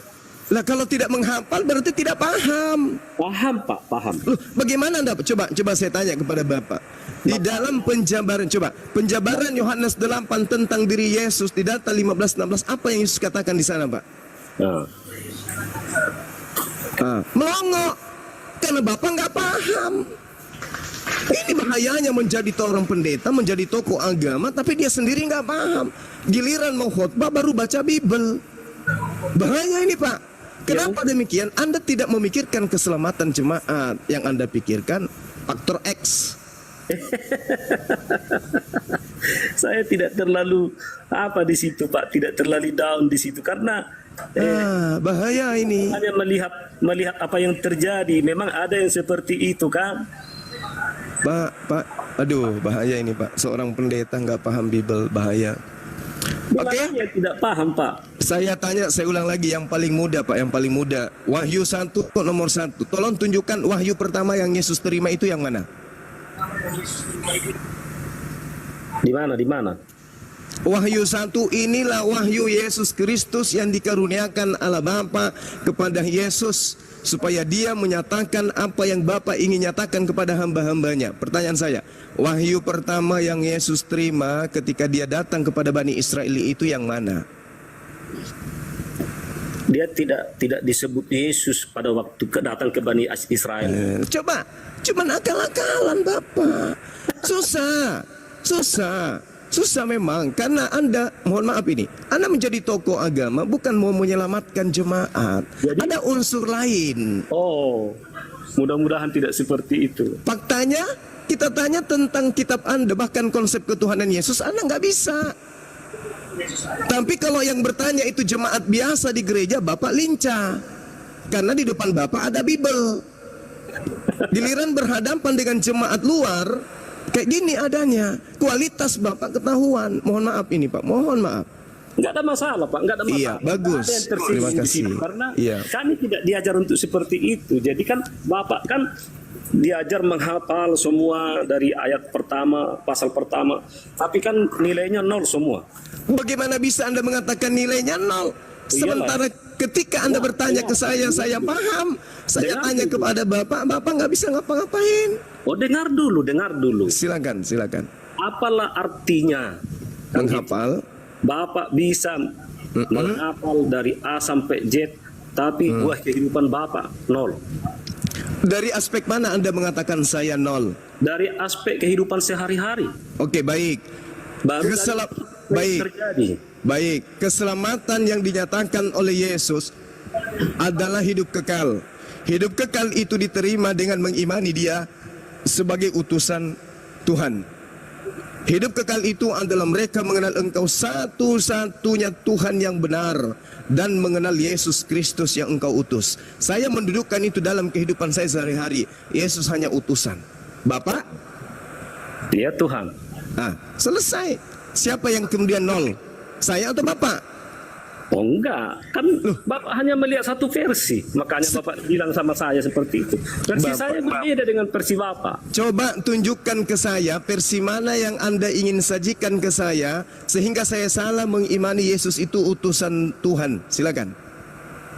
Lah kalau tidak menghafal berarti tidak paham. Paham, Pak, paham. Loh, bagaimana Anda? Coba saya tanya kepada Bapak. Di dalam penjabaran Yohanes 8 tentang diri Yesus di data 15-16, apa yang Yesus katakan di sana, Pak? Nah. Melongo. Karena Bapak nggak paham. Ini bahayanya menjadi seorang pendeta, menjadi tokoh agama, tapi dia sendiri nggak paham. Giliran mau khotbah baru baca Bible. Bahaya ini Pak. Kenapa demikian? Anda tidak memikirkan keselamatan jemaat. Yang Anda pikirkan faktor X. Saya tidak terlalu apa di situ Pak, tidak terlalu down di situ karena bahaya ini. hanya melihat apa yang terjadi. Memang ada yang seperti itu kan. Pak, aduh bahaya ini Pak. Seorang pendeta nggak paham Bible, bahaya. Oke, Yang tidak paham Pak. saya ulang lagi yang paling muda Pak, yang paling muda. Wahyu 1 nomor 1. Tolong tunjukkan wahyu pertama yang Yesus terima itu yang mana? Di mana? Wahyu 1 inilah wahyu Yesus Kristus yang dikaruniakan Allah Bapa kepada Yesus supaya dia menyatakan apa yang Bapa ingin nyatakan kepada hamba-hambanya. Pertanyaan saya, wahyu pertama yang Yesus terima ketika dia datang kepada Bani Israel itu yang mana? Dia tidak disebut Yesus pada waktu datang ke Bani Israel. Coba, cuman akal-akalan Bapak. Susah memang, karena Anda, mohon maaf ini, Anda menjadi tokoh agama bukan mau menyelamatkan jemaat. Jadi, ada unsur lain. Oh, mudah-mudahan tidak seperti itu. Faktanya, kita tanya tentang kitab Anda, bahkan konsep ketuhanan Yesus, Anda nggak bisa. Tapi kalau yang bertanya itu jemaat biasa di gereja, Bapak lincah. Karena di depan Bapak ada Bible. Giliran berhadapan dengan jemaat luar, kayak gini adanya. Kualitas Bapak ketahuan. Mohon maaf ini Pak, mohon maaf. Nggak ada masalah Pak, nggak ada masalah. Iya, bagus. Ada yang tersinggung Terima di kasih. sini, karena Iya. kami tidak diajar untuk seperti itu. Jadi kan Bapak kan diajar menghafal semua dari ayat pertama, pasal pertama. Tapi kan nilainya 0 semua. Bagaimana bisa Anda mengatakan nilainya 0? Sementara ketika Anda bertanya ke saya paham. Saya Dengar tanya dulu. kepada Bapak nggak bisa ngapa-ngapain. Oh, dengar dulu. Silakan. Apalah artinya? Kan gitu. Menghafal. Bapak bisa menghafal dari A sampai Z, tapi buah kehidupan Bapak 0. Dari aspek mana Anda mengatakan saya 0? Dari aspek kehidupan sehari-hari. Oke, baik. Baru Baik. terjadi. Baik, keselamatan yang dinyatakan oleh Yesus adalah hidup kekal. Hidup kekal itu diterima dengan mengimani Dia sebagai utusan Tuhan. Hidup kekal itu adalah mereka mengenal Engkau satu-satunya Tuhan yang benar dan mengenal Yesus Kristus yang Engkau utus. Saya mendudukkan itu dalam kehidupan saya sehari-hari. Yesus hanya utusan. Bapak? Dia Tuhan. Selesai. Siapa yang kemudian 0? Saya atau Bapak? Oh enggak, kan Bapak hanya melihat satu versi. Makanya Bapak bilang sama saya seperti itu. Versi saya berbeda dengan versi Bapak. Coba tunjukkan ke saya versi mana yang Anda ingin sajikan ke saya sehingga saya salah mengimani Yesus itu utusan Tuhan. Silakan.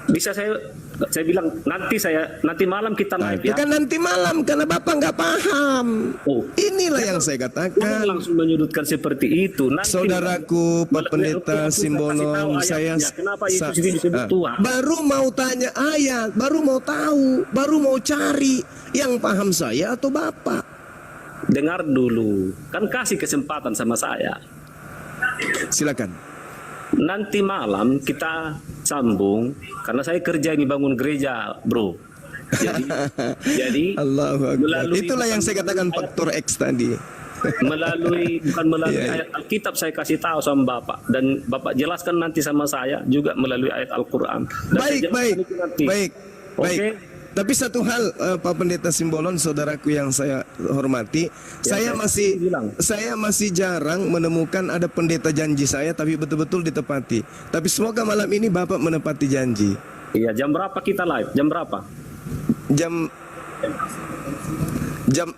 Bisa saya bilang nanti malam kita live ya. Bukan nanti malam karena Bapak nggak paham. Oh. Inilah yang saya Jangan katakan. langsung menyudutkan seperti itu. Nanti Saudaraku Pak Pendeta Simbolon, saya kenapa Yesus ini disebut Tuhan? baru mau tanya ayat, baru mau tahu, baru mau cari yang paham saya atau Bapak. Dengar dulu, kan kasih kesempatan sama saya. Silakan. Nanti malam kita sambung karena saya kerja ini bangun gereja, bro. Jadi Allahu Akbar. melalui Itulah yang saya katakan faktor X tadi. melalui ayat Alkitab saya kasih tahu sama Bapak dan Bapak jelaskan nanti sama saya juga melalui ayat Al-Qur'an. Dan saya jelaskan itu nanti. Oke? Tapi satu hal Pak Pendeta Simbolon, saudaraku yang saya hormati, Ya, saya masih jarang menemukan ada pendeta janji saya tapi betul-betul ditepati. Tapi semoga malam ini Bapak menepati janji. Iya, jam berapa kita live? Jam berapa? Jam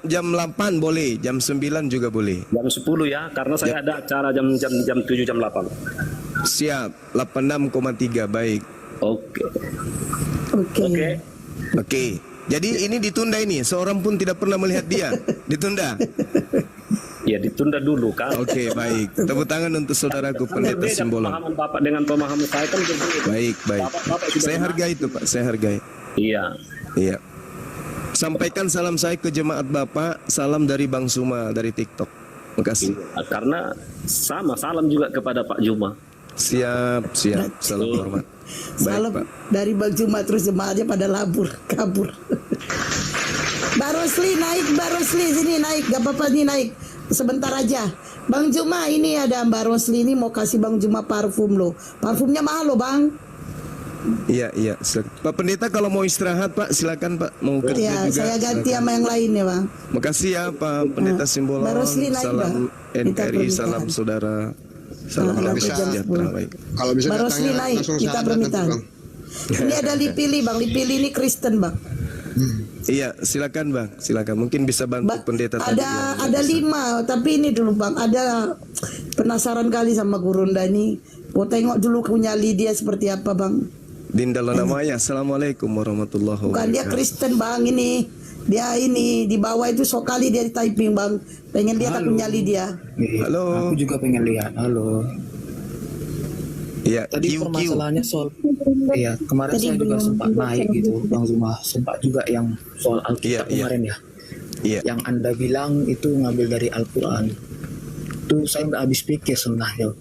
8 boleh, jam 9 juga boleh. Jam 10 ya, karena saya ada acara jam 7 jam 8. Siap, 86,3 baik. Oke. Oke. Jadi ini ditunda ini, seorang pun tidak pernah melihat dia. Ditunda. Ya ditunda dulu kan. Oke, baik. Tepuk tangan untuk saudaraku Pendeta Berbeda Simbolon. pemahaman Bapak dengan pemahaman saya kan berbeda. Baik. Bapak sudah Saya hargai itu, Pak. Saya hargai. Iya. Sampaikan salam saya ke jemaat Bapak. Salam dari Bang Suma dari TikTok. Makasih. Karena sama salam juga kepada Pak Juma. Siap. Salam hormat. Salam Baik, Pak. dari Bang Juma, terus jemaatnya pada kabur. Mbak Rosli sini naik, gak apa-apa nih naik. Sebentar aja. Bang Juma, ini ada Mbak Rosli ini mau kasih Bang Juma parfum loh. Parfumnya mahal loh Bang. Iya. Pak Pendeta kalau mau istirahat Pak, silakan Pak. Mau kerja Ya, juga. saya ganti silakan. sama yang lain ya Bang. Makasih ya Pak Pendeta Simbolon. Mbak Rosli naik, Salam Mbak. Kita NKRI, permintaan. salam saudara. Salam Nah, damai jam sejahtera. 10. Baik. Kalau bisa Mbak Rosli datangnya naik, langsung kita sahabat nanti, permintaan. Bang. Ini ada Lipili Bang, Lipili ini Kristen Bang. Iya, silakan Bang. Silakan. Mungkin bisa bantu pendeta tadi. Ada 5, tapi ini dulu Bang, ada penasaran kali sama Gurunda ini. Mau tengok dulu kunyali dia seperti apa bang. Dindalo namanya. Assalamualaikum warahmatullahi Bukan dia wabarakatuh. Kristen bang ini. Dia ini di bawah itu sekali dia di typing bang. Pengen lihat aku nyali dia. Halo. Aku juga pengen lihat. Halo. Iya, Tadi QQ. permasalahannya soal kemarin saya juga sempat naik gitu, Bang Zuma, sempat juga yang soal Alkitab Iya, iya. kemarin ya. Iya. Yang Anda bilang itu ngambil dari Al-Qur'an. Itu saya nggak habis pikir sebenarnya.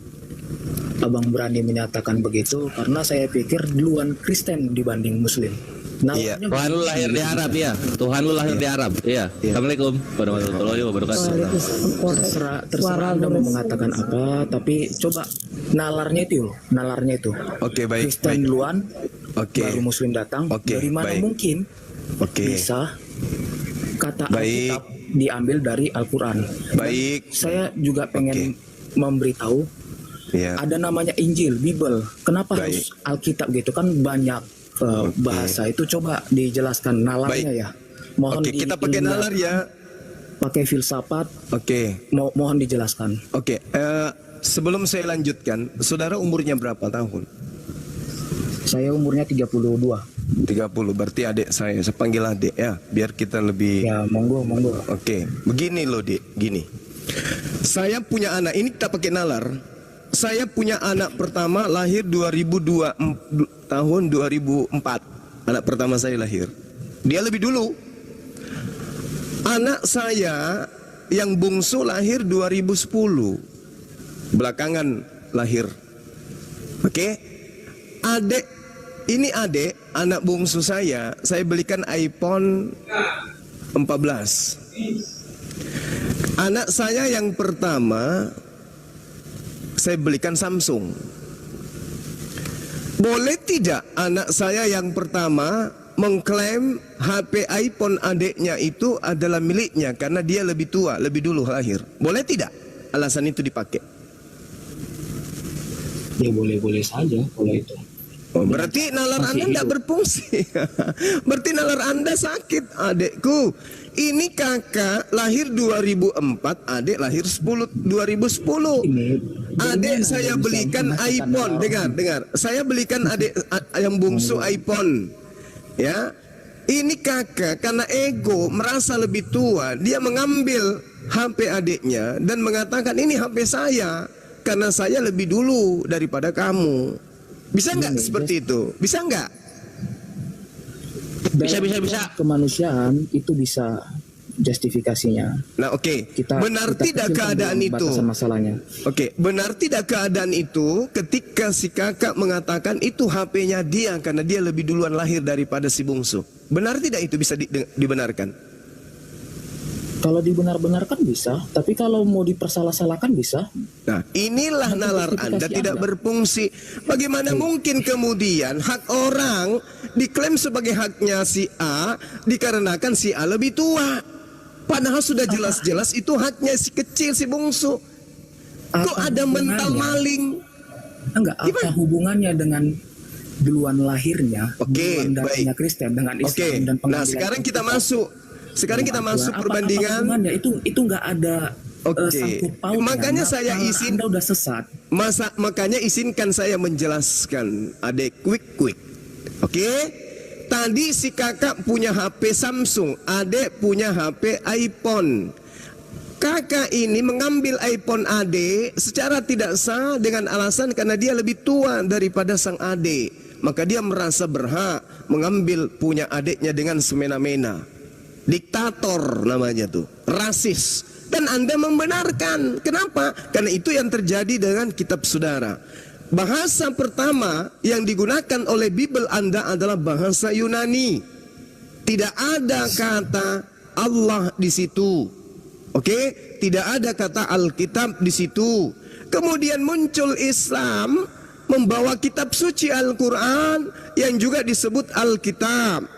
Abang berani menyatakan begitu karena saya pikir duluan Kristen dibanding Muslim. Nah, Iya. Tuhan lu lahir di Arab ya. Tuhan lu lahir di Arab. Iya. Assalamualaikum warahmatullahi wabarakatuh. terserah Anda mau mengatakan apa, tapi coba nalarnya itu, Oke, baik. Kristen Baik. duluan, Oke. baru Muslim datang. Oke, Dari mana baik. mungkin Oke. bisa kata Baik. Alkitab diambil dari Al-Quran? Baik. Saya juga pengen memberitahu Ya. ada namanya Injil, Bible. Kenapa Baik. harus Alkitab gitu? Kan banyak bahasa itu. Coba dijelaskan nalarnya Baik. ya. Mohon Oke, kita pakai diingat. nalar ya. Pakai filsafat. Oke. Mohon dijelaskan. Oke, sebelum saya lanjutkan, saudara umurnya berapa tahun? Saya umurnya 32. 30, berarti adik saya panggil adik ya, biar kita lebih. Ya, monggo. Oke, begini loh Dik, gini. Saya punya anak, ini kita pakai nalar. Saya punya anak pertama lahir 2002, tahun 2004. Anak pertama saya lahir. Dia lebih dulu. Anak saya yang bungsu lahir 2010. Belakangan lahir. Oke. Adik, anak bungsu saya belikan iPhone 14. Anak saya yang pertama saya belikan Samsung. Boleh tidak anak saya yang pertama mengklaim HP iPhone adiknya itu adalah miliknya karena dia lebih tua, lebih dulu lahir? Boleh tidak alasan itu dipakai? Ya boleh saja kalau itu. Oh, berarti nalar Anda tidak berfungsi. Berarti nalar Anda sakit, adekku. Ini kakak lahir 2004, adik lahir 2010. Adik saya belikan iPhone, dengar. Saya belikan adik yang bungsu iPhone. Ya. Ini kakak karena ego merasa lebih tua, dia mengambil HP adiknya dan mengatakan ini HP saya karena saya lebih dulu daripada kamu. Bisa nggak seperti itu? Bisa nggak? Bisa. Kemanusiaan itu bisa justifikasinya. Nah, oke. Kita Benar tidak kecil keadaan sambil itu? batasan masalahnya. Oke, benar tidak keadaan itu ketika si kakak mengatakan itu HP-nya dia karena dia lebih duluan lahir daripada si bungsu? Benar tidak itu bisa dibenarkan? Kalau dibenar-benarkan bisa, tapi kalau mau dipersalah-salahkan bisa. Nah, inilah nalar Anda tidak berfungsi. Bagaimana mungkin kemudian hak orang diklaim sebagai haknya si A dikarenakan si A lebih tua? Padahal sudah jelas-jelas itu haknya si kecil, si bungsu. Kok Apa ada mental hubungannya? maling? Enggak, apa Gimana? hubungannya dengan duluan lahirnya, Oke, duluan darahnya baik. Kristen dengan Islam Oke, dan nah pengambilan sekarang kita Alkitab. masuk. Sekarang kita masuk Apa perbandingan. hubungannya? Itu nggak ada Oke. sangkut pautnya. Makanya Nah, saya kalau izin. Anda udah sesat. Makanya izinkan saya menjelaskan, adek, quick. Oke? Tadi si kakak punya HP Samsung, adek punya HP iPhone. Kakak ini mengambil iPhone adek secara tidak sah dengan alasan karena dia lebih tua daripada sang adek. Maka dia merasa berhak mengambil punya adeknya dengan semena-mena. Diktator namanya tuh, rasis. Dan Anda membenarkan. Kenapa? Karena itu yang terjadi dengan kitab saudara. Bahasa pertama yang digunakan oleh Bible Anda adalah bahasa Yunani. Tidak ada kata Allah di situ. Oke? Tidak ada kata Alkitab di situ. Kemudian muncul Islam membawa kitab suci Al-Quran yang juga disebut Alkitab.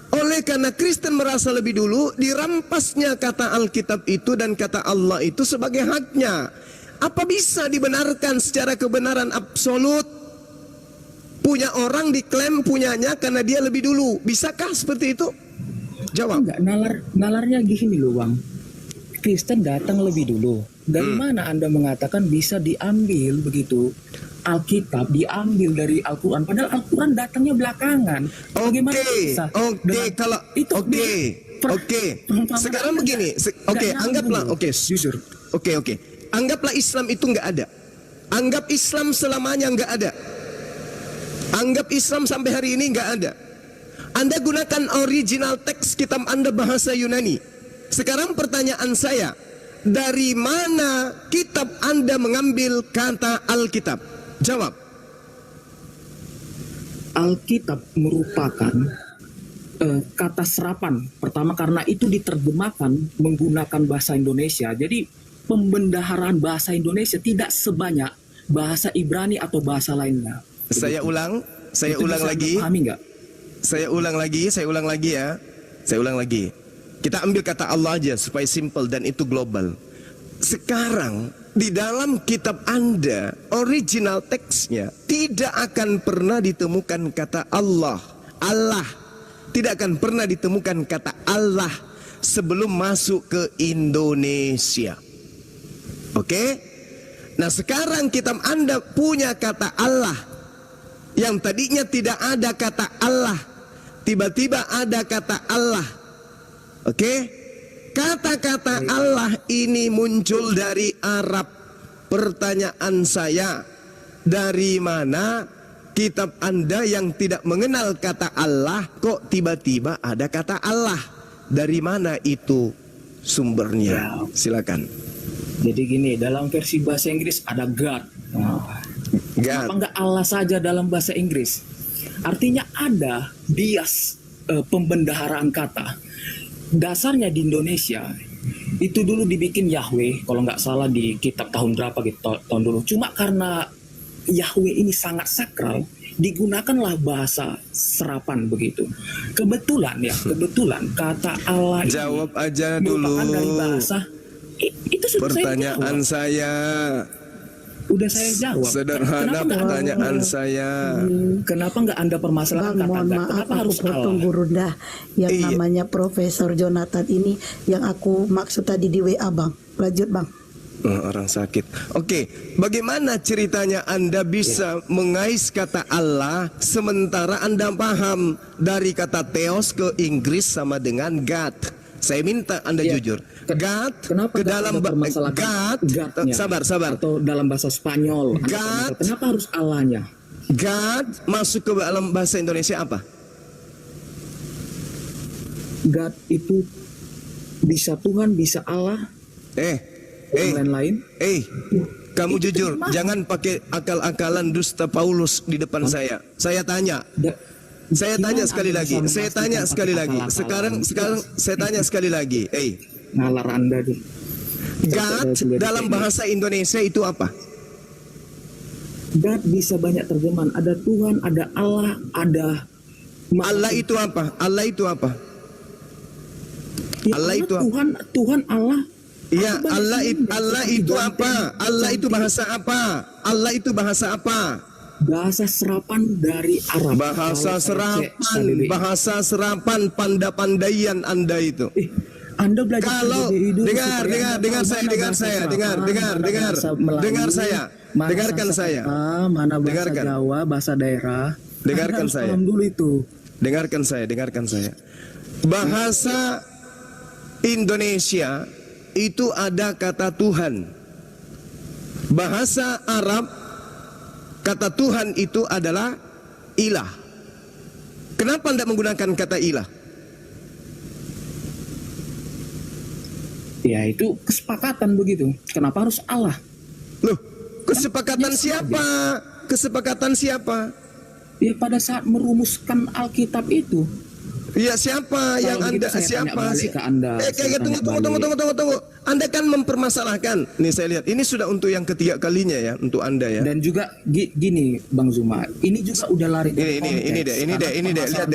Oleh karena Kristen merasa lebih dulu, dirampasnya kata Alkitab itu dan kata Allah itu sebagai haknya. Apa bisa dibenarkan secara kebenaran absolut? Punya orang diklaim punyanya karena dia lebih dulu. Bisakah seperti itu? Jawab. Enggak, nalarnya gini loh Bang. Kristen datang lebih dulu. Dari mana Anda mengatakan bisa diambil begitu? Alkitab diambil dari Al-Quran, padahal Al-Quran datangnya belakangan. Bagaimana bisa? Kalau itu sekarang begini, anggaplah, jujur. anggaplah Islam itu nggak ada. Anggap Islam selamanya nggak ada. Anggap Islam sampai hari ini nggak ada. Anda gunakan original teks kitab Anda bahasa Yunani. Sekarang pertanyaan saya, dari mana kitab Anda mengambil kata Alkitab? Jawab. Alkitab merupakan kata serapan. Pertama karena itu diterjemahkan menggunakan bahasa Indonesia. Jadi pembendaharaan bahasa Indonesia tidak sebanyak bahasa Ibrani atau bahasa lainnya. Saya ulang lagi. Pahami nggak? Saya ulang lagi ya. Kita ambil kata Allah aja supaya simple dan itu global. Sekarang di dalam kitab Anda, original teksnya tidak akan pernah ditemukan kata Allah. Tidak akan pernah ditemukan kata Allah sebelum masuk ke Indonesia. Oke? Nah, sekarang kitab Anda punya kata Allah. Yang tadinya tidak ada kata Allah, tiba-tiba ada kata Allah. Oke? Kata-kata Allah ini muncul dari Arab. Pertanyaan saya, dari mana kitab Anda yang tidak mengenal kata Allah kok tiba-tiba ada kata Allah? Dari mana itu sumbernya? Silakan. Jadi gini, dalam versi bahasa Inggris ada God. Kenapa nggak Allah saja dalam bahasa Inggris? Artinya ada bias pembendaharaan kata. Dasarnya di Indonesia itu dulu dibikin Yahweh, kalau nggak salah di kitab tahun berapa gitu, tahun dulu. Cuma karena Yahweh ini sangat sakral, digunakanlah bahasa serapan begitu. Kebetulan kata Allah ini jawab aja dulu. merupakan dari bahasa. Itu sudah Pertanyaan saya. Udah saya jawab. Sederhana pertanyaan saya. Kenapa nggak Anda permasalahkan Bang, kata mohon God? maaf Kenapa aku harus potong Allah? guru dah. Yang Iya. namanya Profesor Jonathan ini yang aku maksud tadi di WA Bang. Lanjut Bang. Orang sakit. Oke, bagaimana ceritanya Anda bisa mengais kata Allah sementara Anda paham dari kata theos ke Inggris sama dengan God? Saya minta Anda Iya. jujur. God Kenapa ke nggak dalam Anda permasalahkan God-nya? sabar. Atau dalam bahasa Spanyol. Anda God. permasalahkan. Kenapa harus Allahnya? God masuk ke dalam bahasa Indonesia apa? God itu bisa Tuhan, bisa Allah, yang lain-lain. Kamu Itu jujur, gimana? jangan pakai akal-akalan dusta Paulus di depan saya. Saya tanya. Saya tanya Gimana sekali Anda lagi. bisa Saya tanya memastikan sekali pakai lagi. akal-akalan? Sekarang saya tanya sekali lagi. Nalar Anda tuh. God dalam bahasa Indonesia itu apa? God bisa banyak terjemahan. Ada Tuhan, ada Allah, ada Allah itu apa? Allah itu apa? Ya, Allah itu apa? Tuhan Allah. Iya, Aku banyak Allah sini, itu cantik, apa? Allah itu bahasa apa? Allah itu bahasa apa? Bahasa serapan dari Arab. Bahasa Kalau saya cek KBBI. bahasa serapan pandai-pandaian Anda itu. Anda belajar Kalau KBBI dulu dengar supaya dengar Anda dengar tahu saya mana dengar bahasa saya serapan, dengar mana bahasa Melayu, dengar saya mana dengarkan bahasa saya Sapa, mana bahasa Dengarkan. Jawa, bahasa daerah. Dengarkan Anda harus saya. paham dulu itu. dengarkan saya bahasa Indonesia itu ada kata Tuhan. Bahasa Arab kata Tuhan itu adalah ilah. Kenapa Anda menggunakan kata ilah? Ya itu kesepakatan begitu. Kenapa harus Allah? Loh, kesepakatan siapa? Kesepakatan siapa? Ya pada saat merumuskan Alkitab itu. Ya siapa yang Kalau begitu Anda saya tanya siapa balik sih? ke Anda. Saya tanya Tunggu. Anda kan mempermasalahkan. Nih saya lihat ini sudah untuk yang ketiga kalinya ya untuk Anda ya. Dan juga gini Bang Zuma, ini juga udah lari dari konteks. Ini deh, lihat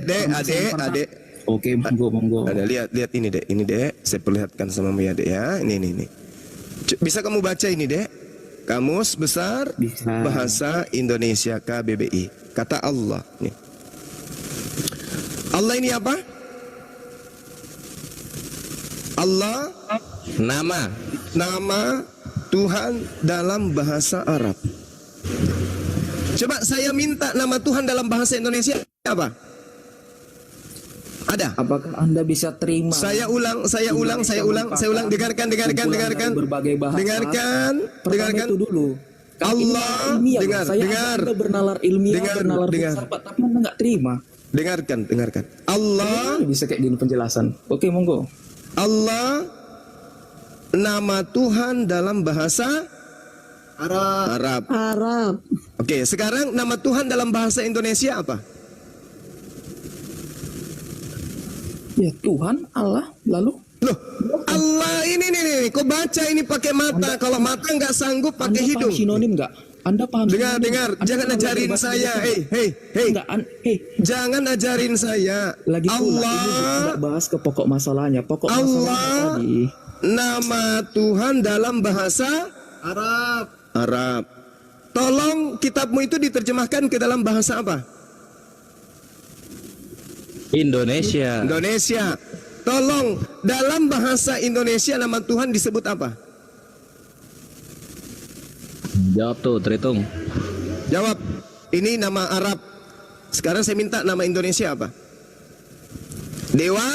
dek, adek. Oke, monggo. Ada lihat ini dek, saya perlihatkan sama Mia dek ya. Ini. Bisa kamu baca ini dek? Kamus Besar Bisa. Bahasa Indonesia KBBI. Kata Allah. Nih. Allah ini apa? Allah Nama Tuhan dalam bahasa Arab. Coba saya minta nama Tuhan dalam bahasa Indonesia apa? Ada? Apakah Anda bisa terima? Saya ulang. Dengarkan. Berbagai bahasa. Dengarkan. Itu dulu. Kan Allah, ini ilmiah, dengar, Bang. Saya dengar. Anda bernalar ilmiah, Dengar, bernalar dengar. filsafat, tapi Anda nggak terima. Dengarkan. Allah, Bisa kayak gini penjelasan. Oke, monggo. Allah, nama Tuhan dalam bahasa Arab. Oke, sekarang nama Tuhan dalam bahasa Indonesia apa? Ya Tuhan, Allah, lalu Loh, Allah ini nih, kau baca ini pakai mata. Kalau mata nggak sanggup Anda pakai paham hidung. sinonim nggak? Anda paham? Dengar, sinonim? Anda jangan pernah ajarin belajar bahasa saya. Indonesia? Enggak, Jangan ajarin saya. lagi pula ini Allah, tidak bahas ke pokok masalahnya. Pokok masalahnya Allah, tadi. nama Tuhan dalam bahasa Arab. Tolong kitabmu itu diterjemahkan ke dalam bahasa apa? Indonesia. Tolong, dalam bahasa Indonesia nama Tuhan disebut apa? Jawab tuh, terhitung. Jawab. Ini nama Arab. Sekarang saya minta nama Indonesia apa? Dewa.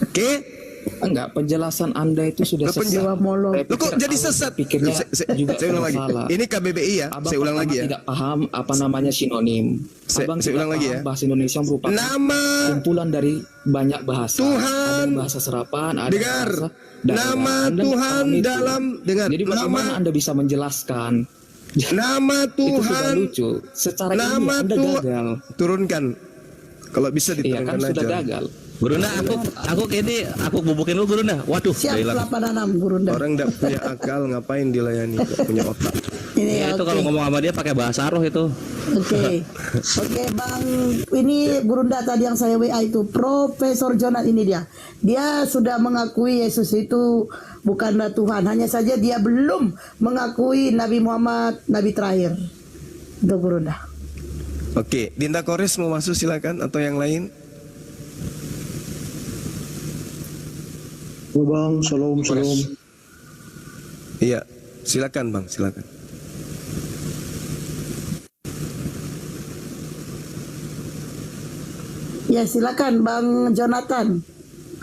Oke. Enggak, penjelasan Anda itu sudah Loh, sesat. Loh, kok jadi sesat? Pikirnya juga Saya ulang lagi. salah. Ini KBBI ya. Abang Saya ulang pertama lagi ya. tidak paham apa namanya sinonim. Saya Tidak ulang lagi paham ya. Bahasa Indonesia merupakan Nama kumpulan dari banyak bahasa. Tuhan. Ada yang bahasa serapan, ada Dengar. bahasa daerah. Nama Anda nggak Tuhan paham itu. dalam dengar. Jadi bagaimana Nama Anda bisa menjelaskan? nama Itu sudah Tuhan. lucu. Secara Nama ilmiah Anda Tuhan. gagal. Turunkan. Kalau bisa Iya kan diturunkan sudah aja. gagal. Gurunda, aku kayaknya aku bubukin lu Gurunda. Waduh, Siap udah hilang. 86 Gurunda. Orang tidak punya akal ngapain dilayani? Tidak punya otak. Ini Ya, itu oke. kalau ngomong sama dia pakai bahasa roh itu. Oke, Bang, ini Gurunda tadi yang saya WA itu Profesor Jonat ini dia sudah mengakui Yesus itu bukanlah Tuhan, hanya saja dia belum mengakui Nabi Muhammad Nabi terakhir. Itu Gurunda. Oke, Dinda Kores mau masuk silakan atau yang lain? Bang, shalom. Iya, silakan Bang, silakan. Ya silakan Bang Jonathan.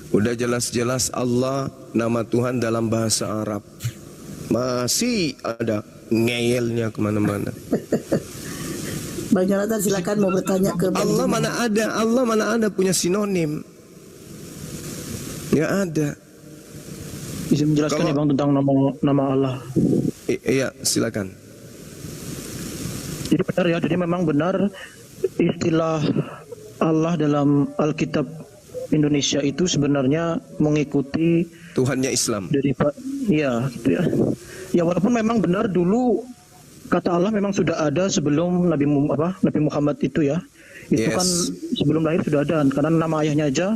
Udah jelas-jelas Allah nama Tuhan dalam bahasa Arab. Masih ada ngeyelnya kemana-mana. Bang Jonathan silakan mau bertanya ke Bang Allah Juma. mana ada punya sinonim? Nggak ada. Bisa menjelaskan Kalau- ya Bang tentang nama Allah. Iya, silakan. Jadi benar ya, jadi memang benar istilah Allah dalam Alkitab Indonesia itu sebenarnya mengikuti Tuhannya Islam. dari ya gitu ya. Ya walaupun memang benar dulu kata Allah memang sudah ada sebelum Nabi Muhammad itu ya. Itu Yes. kan sebelum lahir sudah ada karena nama ayahnya aja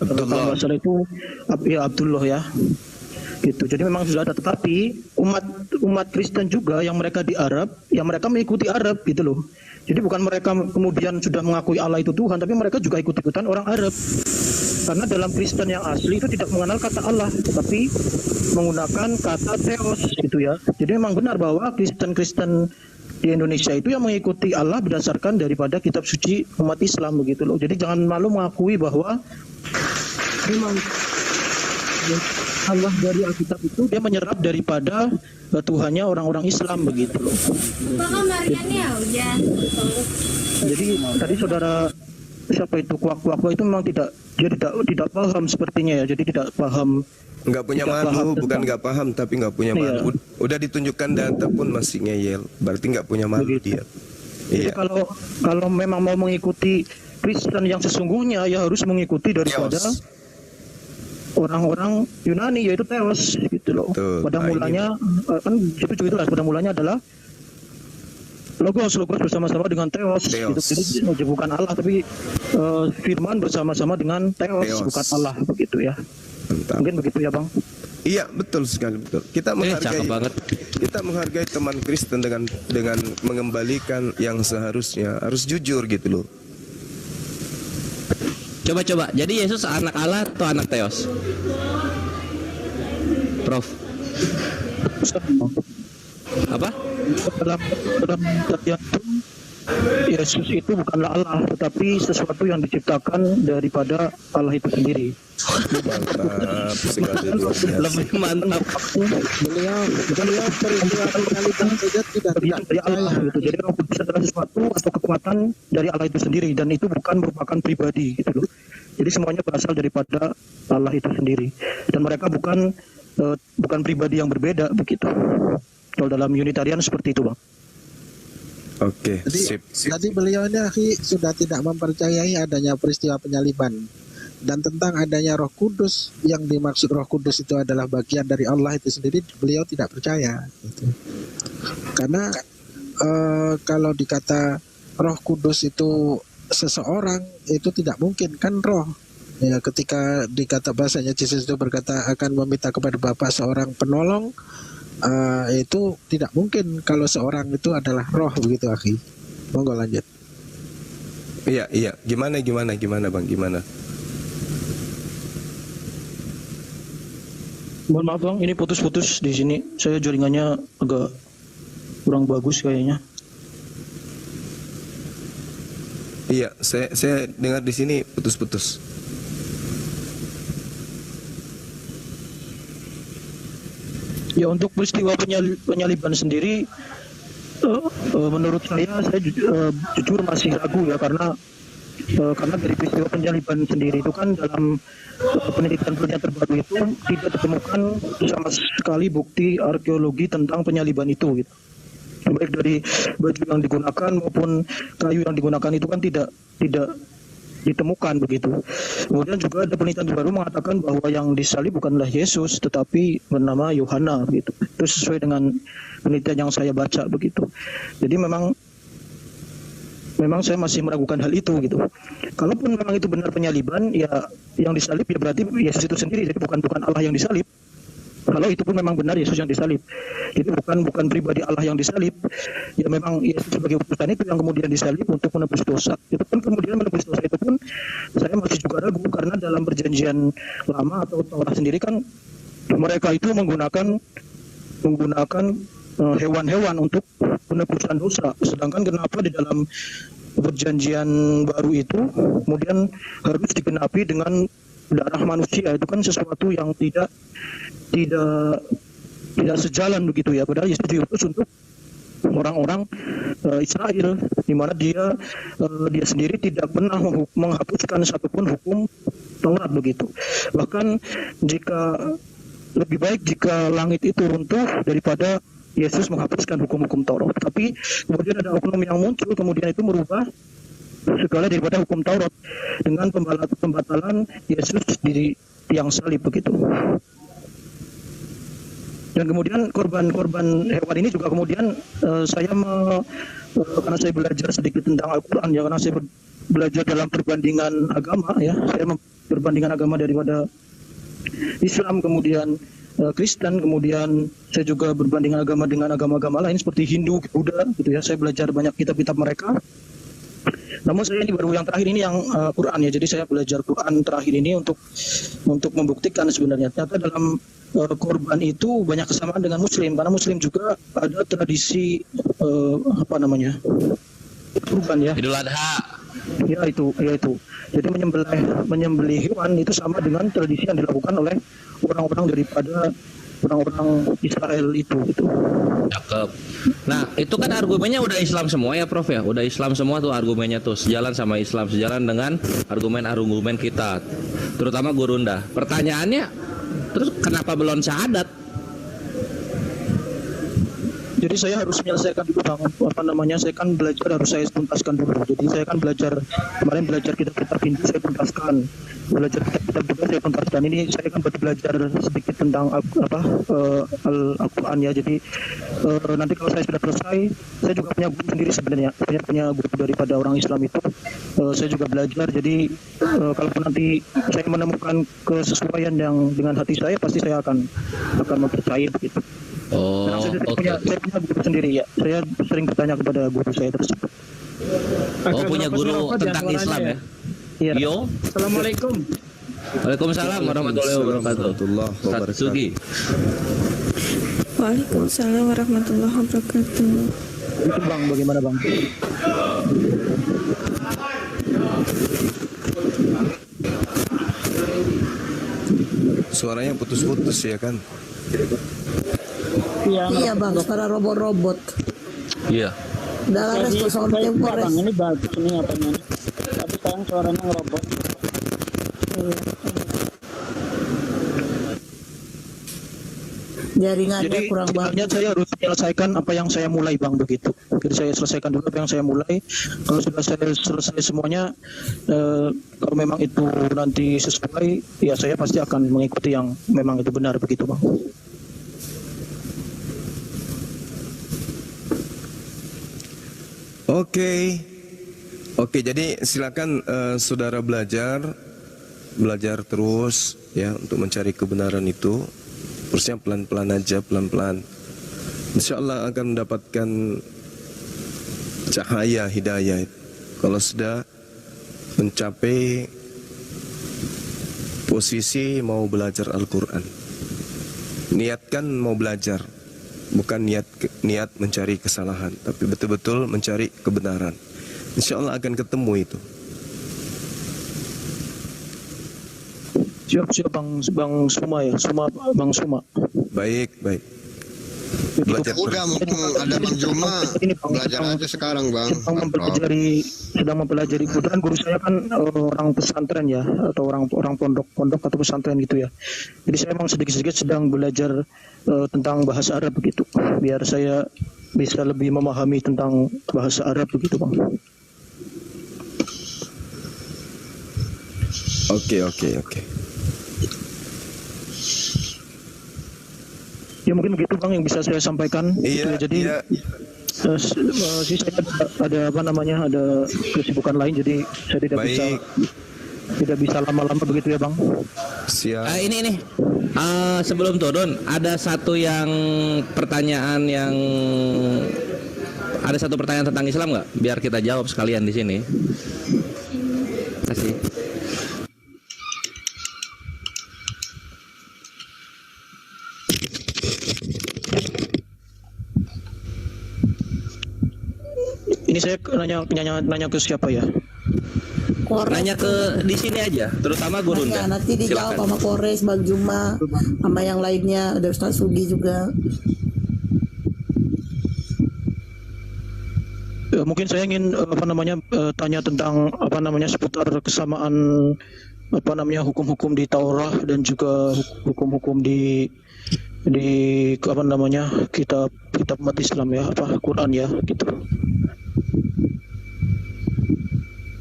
kalau Abdullah. nggak salah itu Abdullah ya. Gitu. Jadi memang sudah ada, tetapi umat Kristen juga yang mereka di Arab, yang mereka mengikuti Arab gitu loh. Jadi bukan mereka kemudian sudah mengakui Allah itu Tuhan, tapi mereka juga ikut-ikutan orang Arab. Karena dalam Kristen yang asli itu tidak mengenal kata Allah, tetapi menggunakan kata Theos gitu ya. Jadi memang benar bahwa Kristen-Kristen di Indonesia itu yang mengikuti Allah berdasarkan daripada kitab suci umat Islam begitu loh. Jadi jangan malu mengakui bahwa memang Allah dari Alkitab itu dia menyerap daripada Tuhannya orang-orang Islam begitu loh. Jadi tadi saudara siapa itu kuak-kuak itu memang tidak paham sepertinya ya. Jadi tidak paham. Nggak punya Tidak malu, paham bukan tentang- nggak paham tapi nggak punya Iya. malu. Udah ditunjukkan data pun masih ngeyel, berarti nggak punya malu Begitu. dia. Jadi Iya. kalau memang mau mengikuti Kristen yang sesungguhnya ya harus mengikuti daripada Theos. orang-orang Yunani yaitu Theos gitu loh. Betul. Pada Nah, ini- mulanya kan itu itulah pada mulanya adalah Logos bersama-sama dengan Theos. Theos. Gitu. Jadi bukan Allah tapi firman bersama-sama dengan Theos, Theos. bukan Allah begitu ya. Mantap. Mungkin begitu ya Bang. Iya, betul sekali, betul. Kita menghargai cakep banget. Kita menghargai teman Kristen dengan mengembalikan yang seharusnya, harus jujur gitu loh. Coba. Jadi Yesus anak Allah atau anak Theos? Prof. Apa? Dalam kejadian itu Yesus itu bukanlah Allah, tetapi sesuatu yang diciptakan daripada Allah itu sendiri. Mantap sekali. Lebih mantap. Beliau akan mengalihkan saja tidak Dari Allah gitu. Jadi Roh Kudus adalah sesuatu atau kekuatan dari Allah itu sendiri, dan itu bukan merupakan pribadi gitu loh. Jadi semuanya berasal daripada Allah itu sendiri, dan mereka bukan pribadi yang berbeda begitu. Kalau dalam Unitarian seperti itu, Bang. Oke, sip. Jadi beliau ini akhi sudah tidak mempercayai adanya peristiwa penyaliban, dan tentang adanya Roh Kudus, yang dimaksud Roh Kudus itu adalah bagian dari Allah itu sendiri, beliau tidak percaya gitu. Karena kalau dikata Roh Kudus itu seseorang, itu tidak mungkin kan roh. Ya, ketika dikata bahasanya Yesus itu berkata akan meminta kepada Bapa seorang penolong, itu tidak mungkin kalau seorang itu adalah roh begitu akhi. Monggo lanjut. Iya. Gimana Bang? Gimana? Mohon maaf Bang, ini putus-putus di sini. Saya jaringannya agak kurang bagus kayaknya. Iya, saya dengar di sini putus-putus. Ya, untuk peristiwa penyaliban sendiri, menurut saya jujur masih ragu ya, karena dari peristiwa penyaliban sendiri itu kan dalam penelitian terbaru itu tidak ditemukan sama sekali bukti arkeologi tentang penyaliban itu gitu. Baik dari baju yang digunakan maupun kayu yang digunakan itu kan tidak ditemukan begitu. Kemudian juga ada penelitian baru mengatakan bahwa yang disalib bukanlah Yesus tetapi bernama Yohana begitu. Itu sesuai dengan penelitian yang saya baca begitu. Jadi memang saya masih meragukan hal itu gitu. Kalaupun memang itu benar penyaliban, ya yang disalib ya berarti Yesus itu sendiri, jadi bukan Allah yang disalib. Kalau itu pun memang benar Yesus yang disalib, jadi bukan pribadi Allah yang disalib, ya memang Yesus sebagai utusan itu yang kemudian disalib untuk menebus dosa. Itu pun kemudian menebus dosa itu pun saya masih juga ragu, karena dalam perjanjian lama atau Taurat sendiri kan mereka itu menggunakan hewan-hewan untuk penebusan dosa. Sedangkan kenapa di dalam perjanjian baru itu kemudian harus digenapi dengan darah manusia? Itu kan sesuatu yang tidak sejalan begitu ya. Padahal Yesus diutus untuk orang-orang Israel, di mana dia sendiri tidak pernah menghapuskan satupun hukum Taurat begitu. Bahkan lebih baik jika langit itu runtuh daripada Yesus menghapuskan hukum-hukum Taurat. Tapi kemudian ada oknum yang muncul, kemudian itu merubah segala daripada hukum Taurat dengan pembatalan Yesus di tiang salib begitu. Dan kemudian korban hewan ini juga kemudian karena saya belajar sedikit tentang Al-Quran ya, karena saya belajar dalam perbandingan agama ya, saya perbandingan agama daripada Islam, kemudian Kristen, kemudian saya juga berbandingan agama dengan agama-agama lain seperti Hindu, Buddha gitu ya. Saya belajar banyak kitab-kitab mereka. Namun saya ini baru yang terakhir ini yang Quran ya. Jadi saya belajar Quran terakhir ini untuk membuktikan sebenarnya ternyata dalam korban itu banyak kesamaan dengan Muslim, karena Muslim juga ada tradisi kurban ya. Idul Adha. Ya itu. Jadi menyembelih hewan itu sama dengan tradisi yang dilakukan oleh orang-orang daripada orang-orang Israel itu gitu. Cakep. Nah, itu kan argumennya udah Islam semua ya, Prof ya. Udah Islam semua tuh argumennya tuh, sejalan sama Islam, sejalan dengan argumen-argumen kita, terutama Gurunda. Pertanyaannya, terus kenapa belum syahadat? Jadi saya harus menyelesaikan dulu Bang, saya kan belajar harus saya tuntaskan dulu. Jadi saya kan kemarin belajar kitab-kitab Hindu saya tuntaskan, belajar kitab-kitab juga saya tuntaskan. Ini saya kan baru belajar sedikit tentang Al-Quran ya. Jadi nanti kalau saya sudah selesai, saya juga punya guru sendiri sebenarnya, punya guru daripada orang Islam itu. Saya juga belajar. Jadi kalaupun nanti saya menemukan kesesuaian yang dengan hati saya, pasti saya akan mempercayai begitu. Oh, saya punya guru sendiri ya. Saya sering bertanya kepada guru saya tersebut. Oh, punya guru tentang Islam ya? Iya. Yo. Assalamualaikum. Waalaikumsalam warahmatullahi wabarakatuh. Warahmatullahi wabarakatuh. Satsugi. Waalaikumsalam warahmatullahi wabarakatuh. Itu Bang, bagaimana Bang? Suaranya putus-putus ya kan? Iya bang, para robot-robot. Iya. Dalam respon soal Bang, Tempores. ini bagus ini apanya. Tapi sekarang suaranya ngerobot. Jaringannya Jadi kurang bagus. sebenarnya saya harus menyelesaikan apa yang saya mulai Bang begitu. Jadi saya selesaikan dulu apa yang saya mulai. Kalau sudah saya selesai semuanya, kalau memang itu nanti sesuai, ya saya pasti akan mengikuti yang memang itu benar begitu Bang. Oke, jadi silakan saudara belajar terus ya untuk mencari kebenaran itu. Terusnya pelan-pelan aja, pelan-pelan. Insya Allah akan mendapatkan cahaya hidayah. Kalau sudah mencapai posisi mau belajar Al-Quran, niatkan mau belajar, bukan niat mencari kesalahan, tapi betul-betul mencari kebenaran. Insya Allah akan ketemu itu. Siap Bang Suma ya, Bang Suma. Baik. Belajar Udah mumpung ada Bang Juma, belajar aja sekarang Bang. Sedang mempelajari kebetulan guru saya kan orang pesantren ya, atau orang pondok atau pesantren gitu ya. Jadi saya memang sedikit-sedikit sedang belajar tentang bahasa Arab begitu, biar saya bisa lebih memahami tentang bahasa Arab begitu Bang. Oke. Ya mungkin begitu Bang yang bisa saya sampaikan. Iya. Jadi sih saya ada ada kesibukan lain, jadi saya tidak bisa lama-lama begitu ya Bang. Siap. Ini sebelum turun ada satu pertanyaan tentang Islam nggak? Biar kita jawab sekalian di sini. Kasih. Ini saya nanya ke siapa ya? Nanya ke di sini aja, terutama Guru Unda. Nanti dijawab Silakan. sama Kores, Bang Juma, sama yang lainnya, ada Ustaz Sugi juga. Mungkin saya ingin tanya tentang seputar kesamaan hukum-hukum di Taurat dan juga hukum-hukum di kitab umat Islam ya, Quran ya gitu.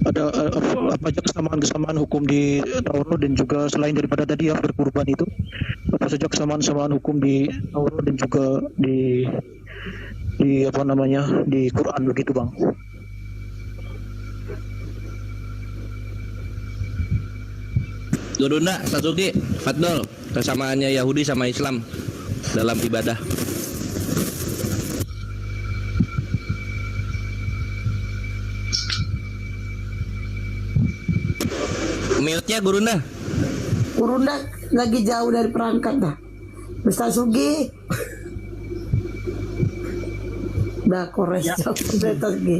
Ada apa aja kesamaan hukum di Taurat dan juga selain daripada tadi yang berkurban itu, apa saja kesamaan hukum di Taurat dan juga di Quran begitu Bang. Guru Unda, Satsugi, Fadol, kesamaannya Yahudi sama Islam dalam ibadah. Mute-nya Guru Unda. Guru Unda lagi jauh dari perangkat dah. Ustaz Sugi. Dah Kores Ya. jauh dari Ustaz Sugi.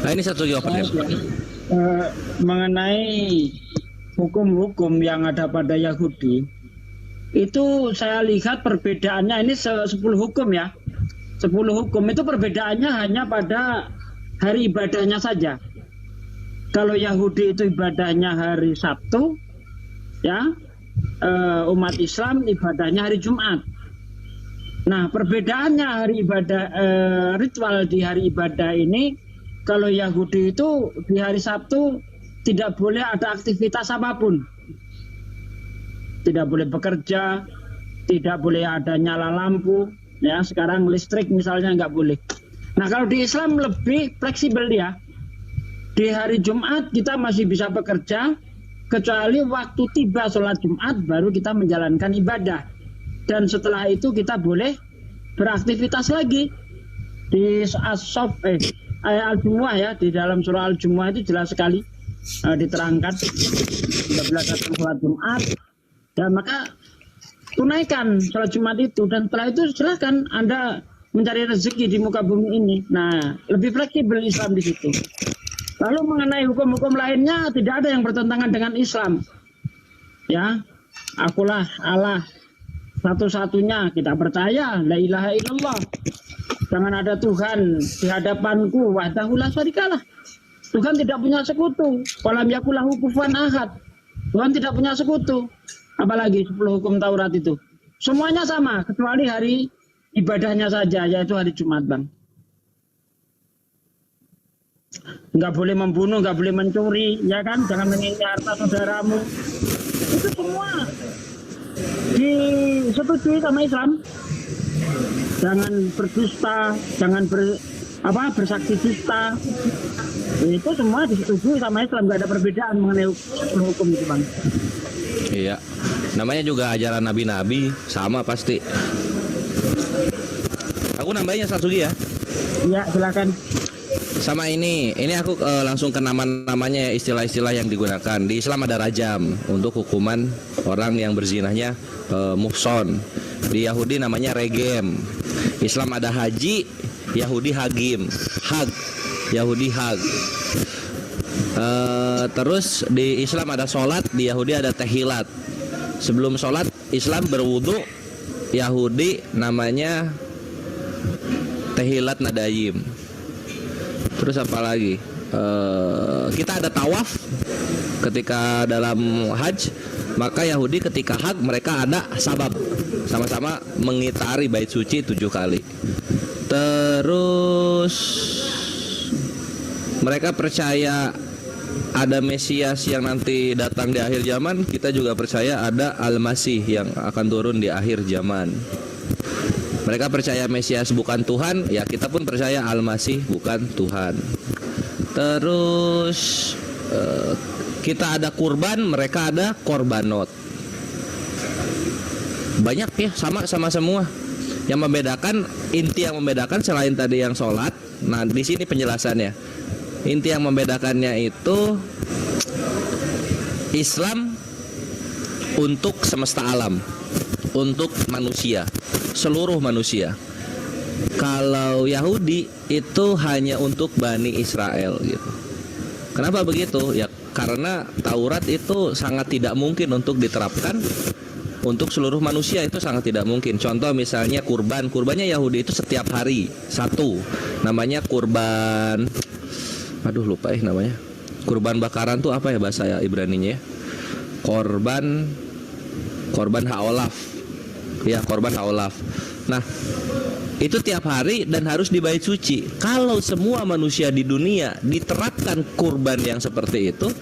Nah ini Satsugi open ya. Mengenai hukum-hukum yang ada pada Yahudi, itu saya lihat perbedaannya ini 10 hukum ya. 10 hukum itu perbedaannya hanya pada hari ibadahnya saja. Kalau Yahudi itu ibadahnya hari Sabtu, ya, umat Islam ibadahnya hari Jumat. Nah, perbedaannya hari ibadah, ritual di hari ibadah ini, kalau Yahudi itu di hari Sabtu tidak boleh ada aktivitas apapun, tidak boleh bekerja, tidak boleh ada nyala lampu, ya. Sekarang listrik misalnya nggak boleh. Nah, kalau di Islam lebih fleksibel dia. Di hari Jumat kita masih bisa bekerja, kecuali waktu tiba sholat Jumat baru kita menjalankan ibadah. Dan setelah itu kita boleh beraktivitas lagi. Di ayat Al-Jumu'ah ya, di dalam surah Al-Jumu'ah itu jelas sekali. diterangkan 13 datang sholat Jumat, dan maka tunaikan sholat Jumat itu, dan setelah itu silahkan Anda mencari rezeki di muka bumi ini. Nah, lebih fleksibel Islam di situ. Lalu mengenai hukum-hukum lainnya tidak ada yang bertentangan dengan Islam. Ya, akulah Allah satu-satunya, kita percaya la ilaha illallah. Jangan ada Tuhan di hadapanku, wahdahu la syarikalah. Tuhan tidak punya sekutu. Walam yakul lahu kufuwan ahad. Tuhan tidak punya sekutu. Apalagi 10 hukum Taurat itu. Semuanya sama kecuali hari ibadahnya saja, yaitu hari Jumat, Bang. Nggak boleh membunuh, nggak boleh mencuri, ya kan? Jangan mengincar harta saudaramu. Itu semua disetujui sama Islam. Jangan berdusta, jangan bersaksi dusta. Itu semua disetujui sama Islam, nggak ada perbedaan mengenai hukum itu, Bang. Iya, namanya juga ajaran nabi-nabi, sama pasti. Aku nambahinnya satu lagi ya. Iya, silakan. Sama ini aku langsung ke namanya, istilah-istilah yang digunakan. Di Islam ada rajam untuk hukuman orang yang berzinahnya muhson. Di Yahudi namanya regem. Islam ada haji, Yahudi hagim, hag, Yahudi hag. Terus di Islam ada sholat, di Yahudi ada tehilat. Sebelum sholat Islam berwudu, Yahudi namanya tehilat nadayim. Terus apa lagi? Kita ada tawaf ketika dalam haji, maka Yahudi ketika haj mereka ada sabab, sama-sama mengitari bait suci 7 kali. Terus mereka percaya ada Mesias yang nanti datang di akhir zaman. Kita juga percaya ada Al-Masih yang akan turun di akhir zaman. Mereka percaya Mesias bukan Tuhan, ya kita pun percaya Al-Masih bukan Tuhan. Terus kita ada kurban, mereka ada korbanot. Banyak ya, sama semua. Yang membedakan, inti yang membedakan selain tadi yang sholat. Nah di sini penjelasannya. Inti yang membedakannya itu Islam untuk semesta alam, untuk manusia, seluruh manusia. Kalau Yahudi itu hanya untuk Bani Israel gitu. Kenapa begitu? Ya karena Taurat itu sangat tidak mungkin untuk diterapkan untuk seluruh manusia, itu sangat tidak mungkin. Contoh misalnya kurbannya Yahudi itu setiap hari satu, namanya kurban, aduh lupa namanya. Kurban bakaran tuh apa ya bahasa Ibraninya ya? Korban haolaf. Ya, korban haolaf. Nah, itu tiap hari dan harus di bait suci. Kalau semua manusia di dunia diterapkan kurban yang seperti itu,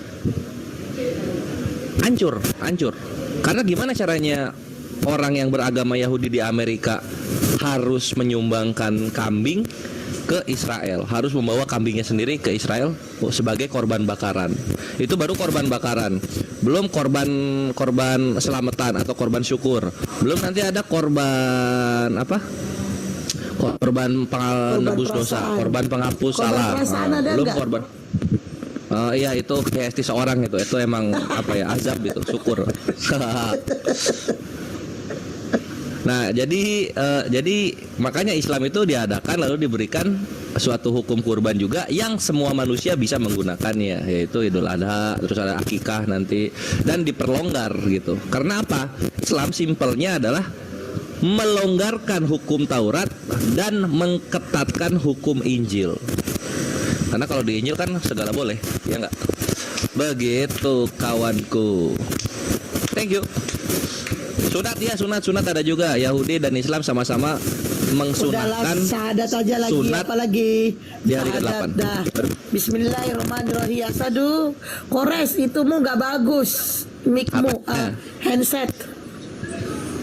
hancur. Karena gimana caranya orang yang beragama Yahudi di Amerika harus menyumbangkan kambing ke Israel, harus membawa kambingnya sendiri ke Israel sebagai korban bakaran. Itu baru korban bakaran. Belum korban selamatan atau korban syukur. Belum nanti ada korban apa? Korban penebus dosa, korban penghapus salah. Belum korban. Iya itu kayak seorang itu emang apa ya, azab itu, syukur. Nah jadi makanya Islam itu diadakan lalu diberikan suatu hukum kurban juga yang semua manusia bisa menggunakannya, yaitu Idul Adha, terus ada akikah nanti, dan diperlonggar gitu. Karena apa? Islam simpelnya adalah melonggarkan hukum Taurat dan mengketatkan hukum Injil. Karena kalau di Injil kan segala boleh, ya enggak? Begitu kawanku. Thank you. Sunat ada juga. Yahudi dan Islam sama-sama mengsunatkan syahadat aja lagi, sunat apalagi di hari ke-8. Bismillahirrahmanirrahim. Aduh, Kores itumu nggak bagus, mikmu, handset.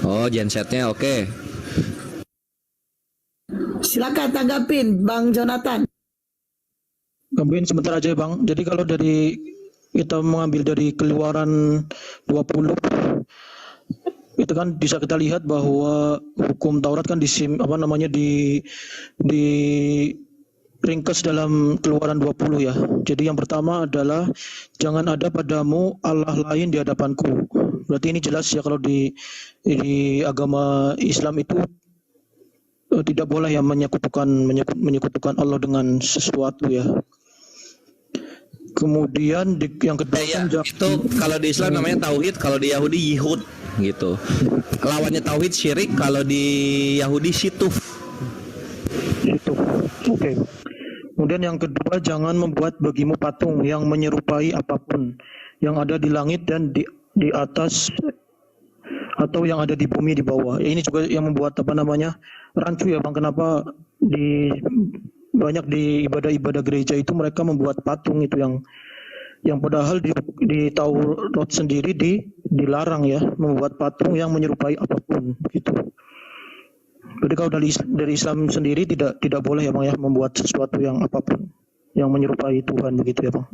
Oh, gensetnya oke. Silakan tanggapin, Bang Jonathan. Gambarin sebentar aja Bang. Jadi kalau dari kita mengambil dari Keluaran 20 itu kan bisa kita lihat bahwa hukum Taurat kan ringkas dalam Keluaran 20 ya. Jadi yang pertama adalah jangan ada padamu Allah lain di hadapanku. Berarti ini jelas ya kalau di agama Islam itu tidak boleh ya menyekutukan Allah dengan sesuatu ya. Kemudian yang kedua itu kalau di Islam namanya tauhid, kalau di Yahudi yihud gitu. Lawannya tauhid syirik, kalau di Yahudi situf. Oke. Kemudian yang kedua, jangan membuat bagimu patung yang menyerupai apapun yang ada di langit dan di atas atau yang ada di bumi di bawah. Ini juga yang membuat rancu ya Bang. Kenapa banyak di ibadah-ibadah gereja itu mereka membuat patung itu yang padahal di Taurat sendiri dilarang ya membuat patung yang menyerupai apapun gitu. Jadi kalau dari Islam sendiri tidak boleh ya Bang ya membuat sesuatu yang apapun yang menyerupai Tuhan begitu ya Bang.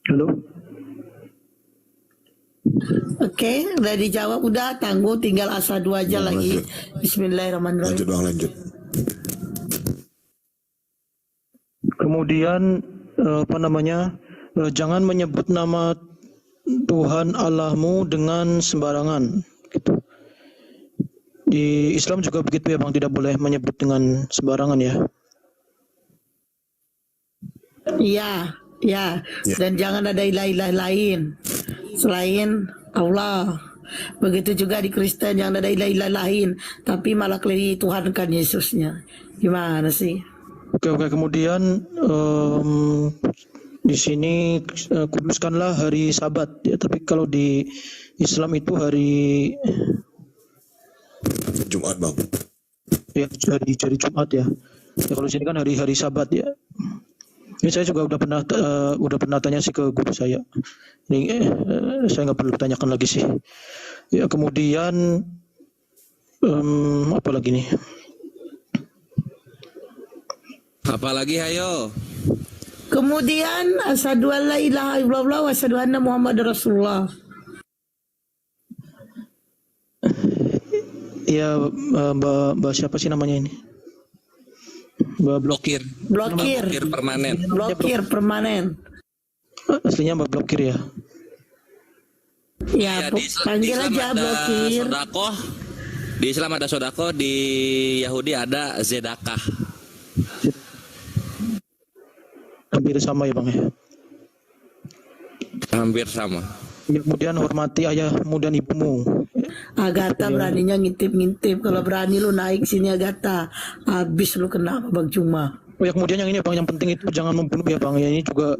Halo. Oke, udah dijawab, udah tangguh, tinggal asa 2 aja lagi. Bismillahirrahmanirrahim. Lanjut. Kemudian jangan menyebut nama Tuhan Allahmu dengan sembarangan gitu. Di Islam juga begitu ya Bang, tidak boleh menyebut dengan sembarangan ya. Iya, dan jangan ada ilah-ilah lain selain Allah. Begitu juga di Kristen, jangan ada ilah-ilah lain, tapi malah Tuhankan Yesusnya. Gimana sih? Oke. Kemudian di sini kuduskanlah hari Sabat ya, tapi kalau di Islam itu hari Jumat Bang. Ya, hari Jumat ya. Ya kalau di sini kan hari Sabat ya. Ini saya juga udah pernah tanya sih ke guru saya. Ini saya nggak perlu tanyakan lagi sih. Ya kemudian apa lagi nih? Apalagi ayo. Kemudian asyhadu an la ilaha illallah wa asyhadu anna Muhammadar Rasulullah. Ya Mbak siapa sih namanya ini? Blokir permanen. Aslinya Mbak Blokir ya. Ya, panggil aja Blokir. Sodakoh. Di Islam ada sodakoh, di Yahudi ada zedakah. Hampir sama ya Bang ya. Hampir sama. Kemudian hormati ayahmu dan ibumu. Agatha beraninya ngintip-ngintip. Kalau berani lu naik sini Agatha, habis lu kena Bang Cuma. Oh ya, kemudian yang ini Bang, yang penting itu jangan membunuh ya Bang. Ya ini juga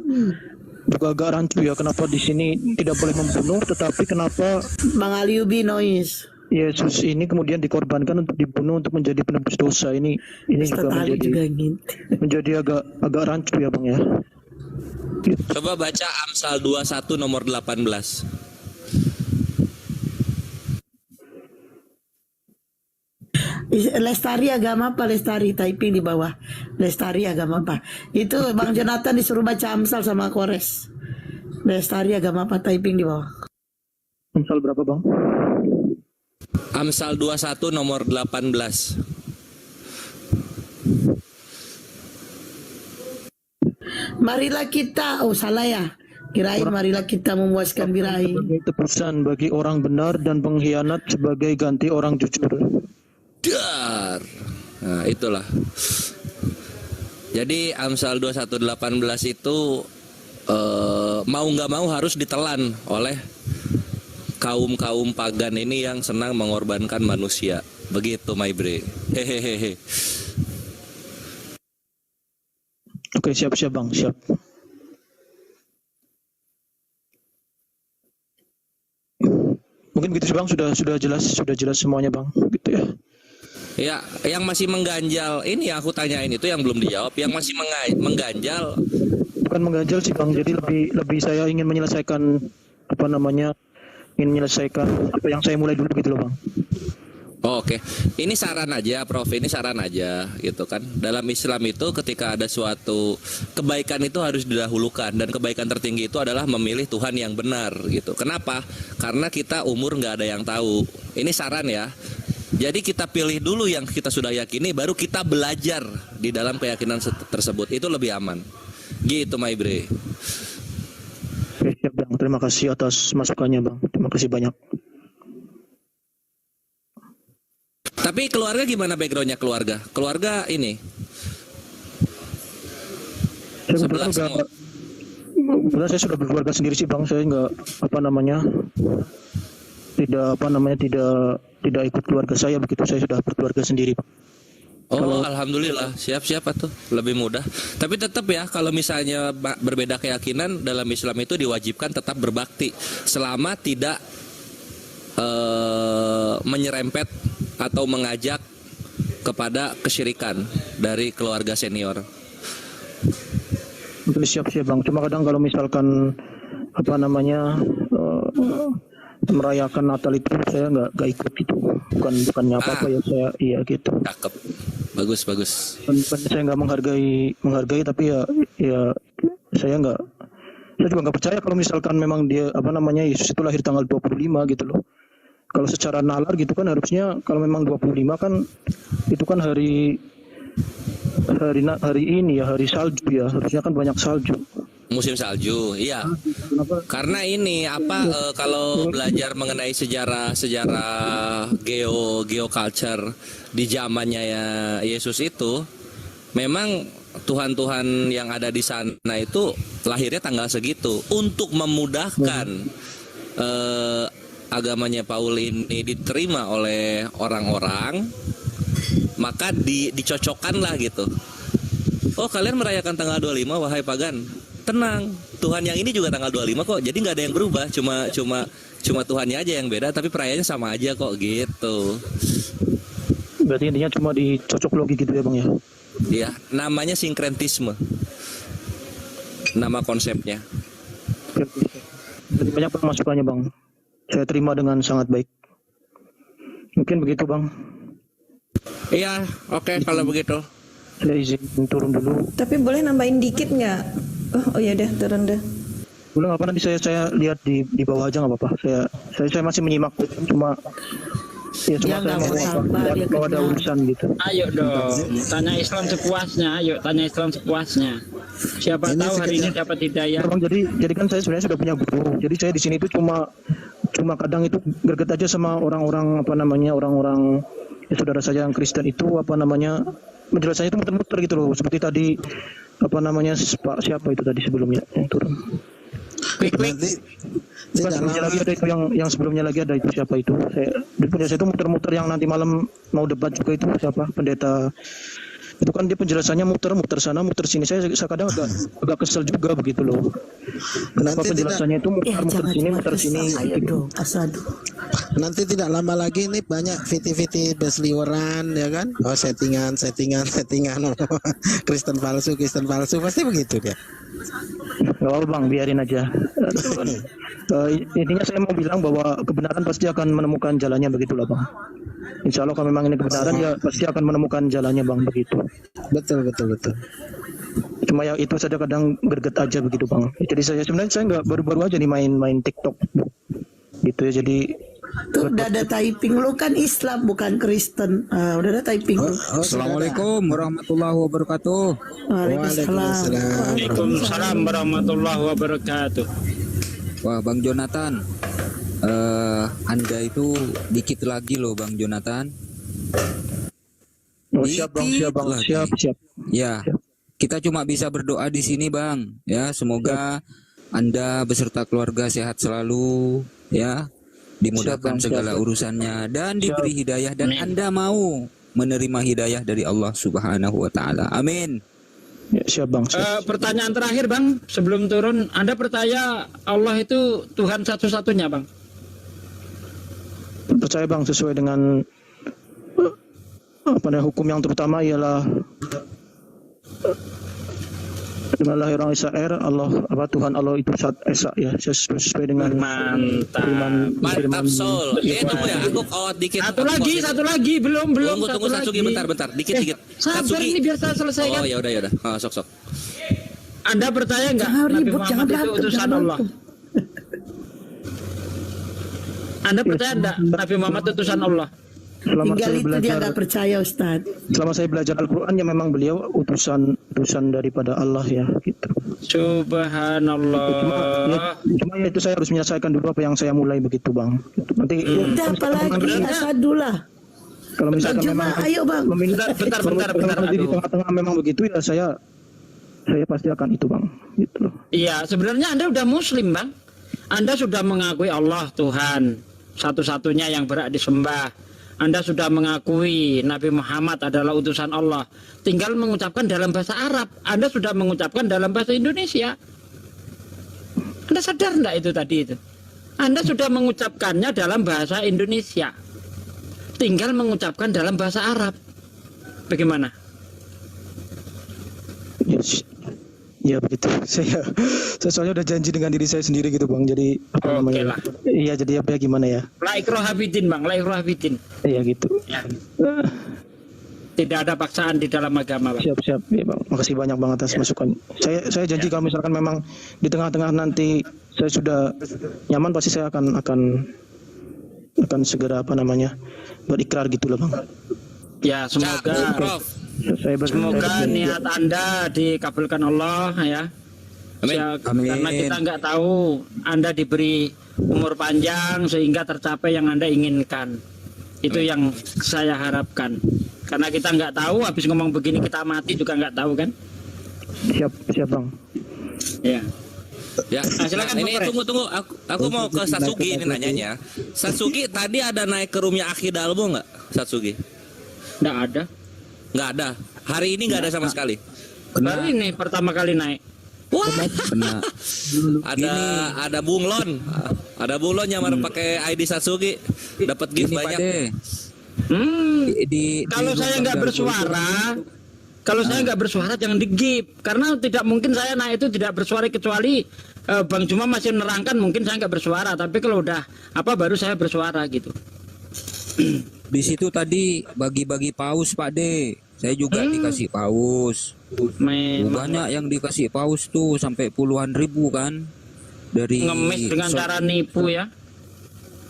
agak rancu ya. Kenapa di sini tidak boleh membunuh, tetapi kenapa Bang Aliubi noise. Yesus ini kemudian dikorbankan untuk dibunuh untuk menjadi penebus dosa. Ini juga menjadi agak rancu ya Bang ya. Coba baca Amsal 21 nomor 18. Lestari agama apa? Lestari typing di bawah. Lestari agama apa? Itu Bang Jonathan disuruh baca Amsal sama Kores. Lestari agama apa? Typing di bawah. Amsal berapa Bang? Amsal 21 nomor 18. Marilah kita, salah ya. Kirain marilah kita memuaskan birahi. Tebusan bagi orang benar dan pengkhianat sebagai ganti orang jujur. Dar. Nah, itulah. Jadi Amsal 21:18 itu mau nggak mau harus ditelan oleh kaum pagan ini yang senang mengorbankan manusia. Begitu, my bre. Hehehe. Oke, siap Bang, siap. Mungkin gitu sih Bang, sudah jelas semuanya Bang, gitu ya. Ya, yang masih mengganjal ini yang aku tanyain itu yang belum dijawab, yang masih mengganjal. Bukan mengganjal sih Bang, jadi lebih saya ingin menyelesaikan apa yang saya mulai dulu gitu loh Bang. Oh, oke. Ini saran aja, Prof. Ini saran aja, gitu kan. Dalam Islam itu ketika ada suatu kebaikan itu harus didahulukan, dan kebaikan tertinggi itu adalah memilih Tuhan yang benar, gitu. Kenapa? Karena kita umur nggak ada yang tahu. Ini saran ya. Jadi kita pilih dulu yang kita sudah yakini, baru kita belajar di dalam keyakinan tersebut. Itu lebih aman. Gitu, My Bre. Oke, siap Bang. Terima kasih atas masukannya Bang. Terima kasih banyak. Tapi keluarga gimana backgroundnya keluarga? Keluarga ini Saya sebelah semua. kebetulan saya sudah berkeluarga sendiri sih Bang. Saya nggak tidak ikut keluarga saya begitu. Saya sudah berkeluarga sendiri. Oh, alhamdulillah, siap-siap tuh, lebih mudah. Tapi tetap ya, kalau misalnya berbeda keyakinan dalam Islam itu diwajibkan tetap berbakti selama tidak menyerempet atau mengajak kepada kesyirikan dari keluarga senior. Untuk siap-siap Bang. Cuma kadang kalau misalkan merayakan Natal itu saya nggak ikut itu. Bukannya apa-apa ya, saya iya gitu. Cakep. Bagus. Saya nggak menghargai tapi ya saya juga nggak percaya kalau misalkan memang dia Yesus itu lahir tanggal 25 gitu loh. Kalau secara nalar gitu kan harusnya kalau memang 25 kan itu kan hari ini ya, hari salju ya, harusnya kan banyak salju. Musim salju, iya. Karena ini kalau belajar mengenai sejarah geoculture di zamannya ya Yesus itu, memang Tuhan yang ada di sana itu lahirnya tanggal segitu untuk memudahkan agamanya Paul ini diterima oleh orang-orang, maka dicocokkan lah gitu. Oh, kalian merayakan tanggal 25 wahai pagan. Tenang, Tuhan yang ini juga tanggal 25 kok. Jadi nggak ada yang berubah, cuma Tuhannya aja yang beda, tapi perayaannya sama aja kok gitu. Berarti intinya cuma dicocok logi gitu ya Bang ya? Iya, namanya sinkretisme. Nama konsepnya. Jadi banyak masukannya Bang. Saya terima dengan sangat baik. Mungkin begitu Bang. Iya, oke, kalau begitu. Saya izin turun dulu. Tapi boleh nambahin dikit nggak? Oh ya deh, turun deh. Boleh nggak apa, nanti saya lihat di bawah aja nggak apa-apa. Saya masih menyimak, cuma saya mau ada urusan gitu. Ayo dong, tanya Islam sepuasnya. Siapa tahu hari ini dapat hidayah. Bang, jadi kan saya sebenarnya sudah punya guru. Jadi saya di sini itu cuma kadang itu greget aja sama orang-orang ya, saudara saya yang Kristen itu penjelasannya itu muter-muter gitu loh. Seperti tadi Pak siapa itu tadi sebelumnya yang turun. Nanti tidak lama lagi ada itu yang sebelumnya lagi ada itu siapa itu. Saya itu muter-muter yang nanti malam mau debat juga itu siapa, pendeta. Itu kan dia penjelasannya muter sana muter sini. Saya kadang agak kesel juga begitu loh. Kenapa penjelasannya itu muter sini. Ayo dong, asadu. Nanti tidak lama lagi ini banyak viti-viti berseliweran ya kan? Oh settingan. Kristen palsu pasti begitu dia. Gak apa Bang, biarin aja. Intinya saya mau bilang bahwa kebenaran pasti akan menemukan jalannya, begitulah Bang. Insya Allah kalau memang ini kebenaran ya pasti akan menemukan jalannya Bang, begitu. Betul. Cuma ya itu saja kadang greget aja begitu Bang. Jadi saya nggak baru-baru aja nih main TikTok gitu ya, jadi Tuh udah ada typing, lu kan Islam bukan Kristen. Udah ada typing lu. Assalamualaikum warahmatullahi wabarakatuh. Waalaikumsalam warahmatullahi wabarakatuh. Wah Bang Jonathan, Anda itu dikit lagi loh Bang Jonathan. Oh, siap. Ya, kita cuma bisa berdoa di sini Bang. Ya, semoga Anda beserta keluarga sehat selalu, ya, dimudahkan segala urusannya dan diberi hidayah dan Anda mau menerima hidayah dari Allah Subhanahu wa taala. Amin. Ya, siap Bang. Pertanyaan terakhir Bang, sebelum turun, Anda percaya Allah itu Tuhan satu-satunya Bang? Percaya Bang, sesuai dengan hukum yang terutama ialah Bismillahirrahmanirrahim Israel Allah Tuhan Allah itu esa ya, sesuai dengan mantap Sol. Tunggu ya, aku out dikit. Satu lagi belum tunggu Satsugi bentar dikit. Sabar ini biar saya selesaikan. Oh ya udah. Sok. Anda percaya nggak Nabi Muhammad itu utusan Allah? Anda percaya enggak Nabi Muhammad utusan Allah? Selama Tinggal saya itu dia belajar, nggak percaya Ustaz. selama saya belajar Al-Quran ya memang beliau utusan daripada Allah ya gitu. Subhanallah. Cuma ya itu saya harus menyelesaikan dulu apa yang saya mulai begitu bang. Gitu. Nanti Udah apalagi Asadul lah. kalau misalkan Cuma memang ayo bang. Bentar. kalau di Aduh. tengah-tengah memang begitu ya saya pasti akan itu bang. Gitu loh. Iya, sebenarnya Anda udah muslim, Bang. Anda sudah mengakui Allah Tuhan satu-satunya yang berhak disembah. Anda sudah mengakui Nabi Muhammad adalah utusan Allah. Tinggal mengucapkan dalam bahasa Arab. Anda sudah mengucapkan dalam bahasa Indonesia. Anda sadar enggak itu tadi itu? Anda sudah mengucapkannya dalam bahasa Indonesia. Tinggal mengucapkan dalam bahasa Arab. Bagaimana? Yes. Ya begitu. Saya soalnya udah janji dengan diri saya sendiri gitu bang. Jadi apa namanya? lah. Iya jadi apa ya gimana ya? La ikraha fiddin, Bang. La ikraha fiddin. Iya gitu. Ya. Tidak ada paksaan di dalam agama, Bang. Siap ya bang. Makasih banyak bang atas masukan. Saya janji kalau misalkan memang di tengah-tengah nanti saya sudah nyaman pasti saya akan segera apa namanya berikrar gitu loh bang. Ya semoga semoga niat Anda dikabulkan Allah ya. Karena kita nggak tahu Anda diberi umur panjang sehingga tercapai yang Anda inginkan. Itu yang saya harapkan. Karena kita nggak tahu habis ngomong begini kita mati juga nggak tahu kan. Siap bang. Ya. Ya, silakan ini tunggu. Aku mau ke Satsuki ini nanyanya. Satsuki tadi ada naik ke roomnya Akhi Dalbo nggak? Satsuki? Nggak ada. Nggak ada. Hari ini nggak ada sama sekali. Baru ini pertama kali naik. Wah. Ada bunglon. Ada bunglon yang pakai ID Satsuki. Dapat gift banyak. Kalau saya nggak bersuara. Kalau saya nggak bersuara jangan di-gip karena tidak mungkin saya naik itu tidak bersuara kecuali Bang Juma masih menerangkan mungkin saya nggak bersuara tapi kalau udah baru saya bersuara gitu. Di situ tadi bagi-bagi paus Pak De, saya juga dikasih paus. Banyak yang dikasih paus tuh sampai puluhan ribu kan dari ngemis dengan cara nipu ya.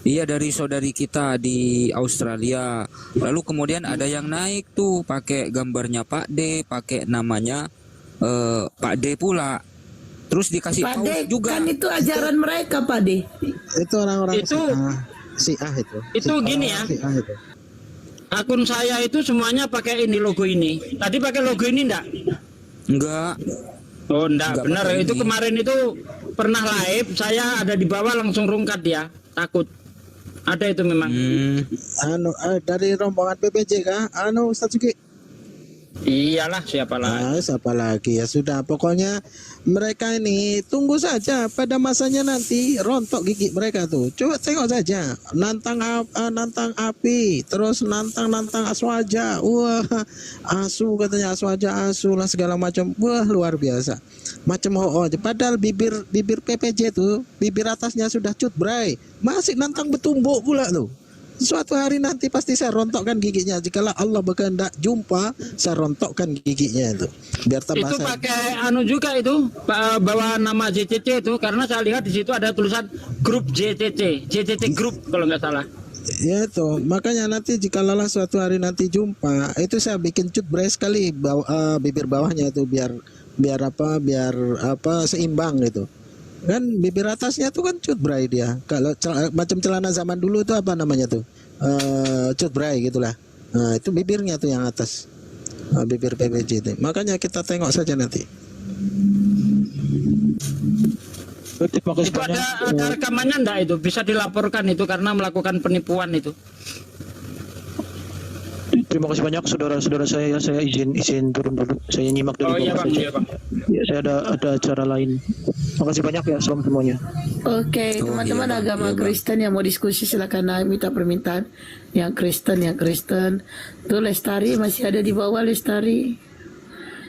Iya dari saudari kita di Australia. Lalu kemudian ada yang naik tuh pakai gambarnya Pak D, pakai namanya Pak D pula. Terus dikasih Pak paus De, juga. kan itu ajaran mereka Pak De. Itu orang-orang Itu Syiah itu. Itu gini ya. Akun saya itu semuanya pakai ini logo ini. Tadi pakai logo ini enggak? Enggak. Oh enggak benar. Itu kemarin itu pernah live, saya ada di bawah langsung rungkat dia. Takut. Ada itu memang. Dari rombongan PPJ kah? Ustaz Suki. Iyalah siapa lagi? Siapa lagi ya sudah pokoknya mereka ini tunggu saja pada masanya nanti rontok gigi mereka tuh. Coba tengok saja nantang api terus nantang aswaja. Wah asu katanya aswaja asu lah segala macam. Wah luar biasa. Macam aja. Padahal bibir PPJ tuh bibir atasnya sudah cut bray masih nantang betumbuk pula tuh. Suatu hari nanti pasti saya rontokkan giginya. Jikalau Allah berkehendak jumpa, saya rontokkan giginya itu. Biar tambah. Itu pakai juga itu bawa nama JCC itu karena saya lihat di situ ada tulisan grup JCC grup kalau nggak salah. Ya itu makanya nanti jikalau suatu hari nanti jumpa itu saya bikin cut brace sekali bibir bawahnya itu biar seimbang gitu. Kan bibir atasnya tuh kan cut bray dia. Kalau macam celana zaman dulu itu apa namanya tuh? Cut bray gitulah. Nah, itu bibirnya tuh yang atas. Bibir PPJ itu. Makanya kita tengok saja nanti. Itu ada rekamannya enggak itu? Bisa dilaporkan itu karena melakukan penipuan itu. Terima kasih banyak saudara-saudara saya. Saya izin turun dulu. Saya nyimak dulu. Oh iya bang, iya bang. Ya, saya ada acara lain. Makasih banyak ya, salam semuanya. Oke, teman-teman agama Kristen yang mau diskusi silakan naik minta permintaan. Yang Kristen. Tuh Lestari masih ada di bawah Lestari.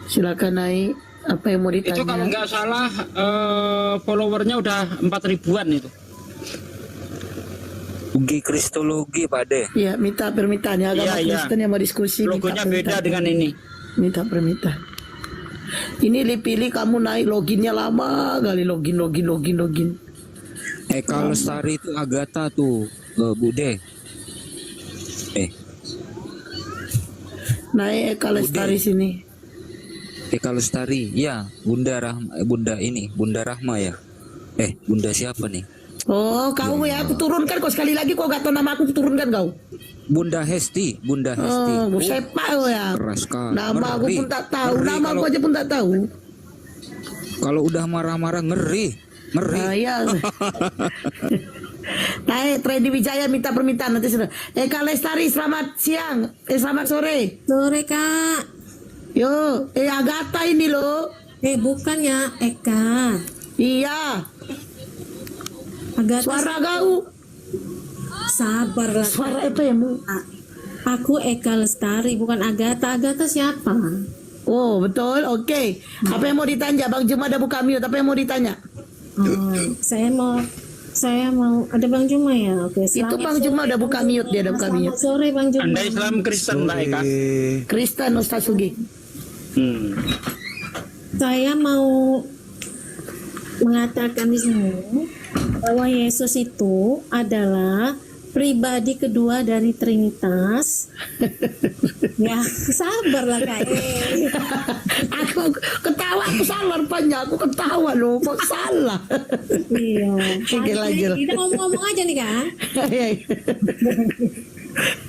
Silakan naik. Apa yang mau ditanya? Itu kalau nggak salah followernya udah 4.000-an itu. Ugi Kristologi Pak De. Iya, minta permintaan ya agama Kristen yang mau diskusi. Logonya beda dengan ini. Minta permintaan. Ini pilih kamu naik loginnya lama kali login. Eka Lestari itu Agatha tuh, Bude. Naik Eka Lestari sini. Eka Lestari, ya, Bunda Rahma ya. Bunda siapa nih? Oh, kau ya, aku turunkan kau sekali lagi kau gak tahu nama aku turunkan kau. Bunda Hesti. Oh, sepak kau ya. Keras sekali. Nama aku pun tak tahu, nama aku aja pun tak tahu. Kalau udah marah-marah ngeri. Ya. Naik Tredi Wijaya minta permintaan nanti sudah. Eka Lestari selamat siang. Selamat sore. Sore Kak. Yo, Agatha ini loh. Bukan ya Eka. Iya. Agatha. Suara kau. Sabarlah. Suara apa ya mu? Aku Eka Lestari bukan Agatha. Agatha siapa? Oh betul, oke. Apa yang mau ditanya? Bang Juma ada buka mute. Apa yang mau ditanya? Saya mau ada Bang Juma ya. Oke. Itu Bang Juma udah buka mute, dia udah buka mute. Sore Bang Juma. Anda Islam Kristen Mbak Eka? Kristen Ustaz Sugi. Saya mau mengatakan di sini bahwa Yesus itu adalah pribadi kedua dari Trinitas. Ya, sabarlah Kak. Aku ketawa, aku salah rupanya. Aku ketawa loh, kok salah. Iya. Lagi. Kita ngomong-ngomong aja nih kan.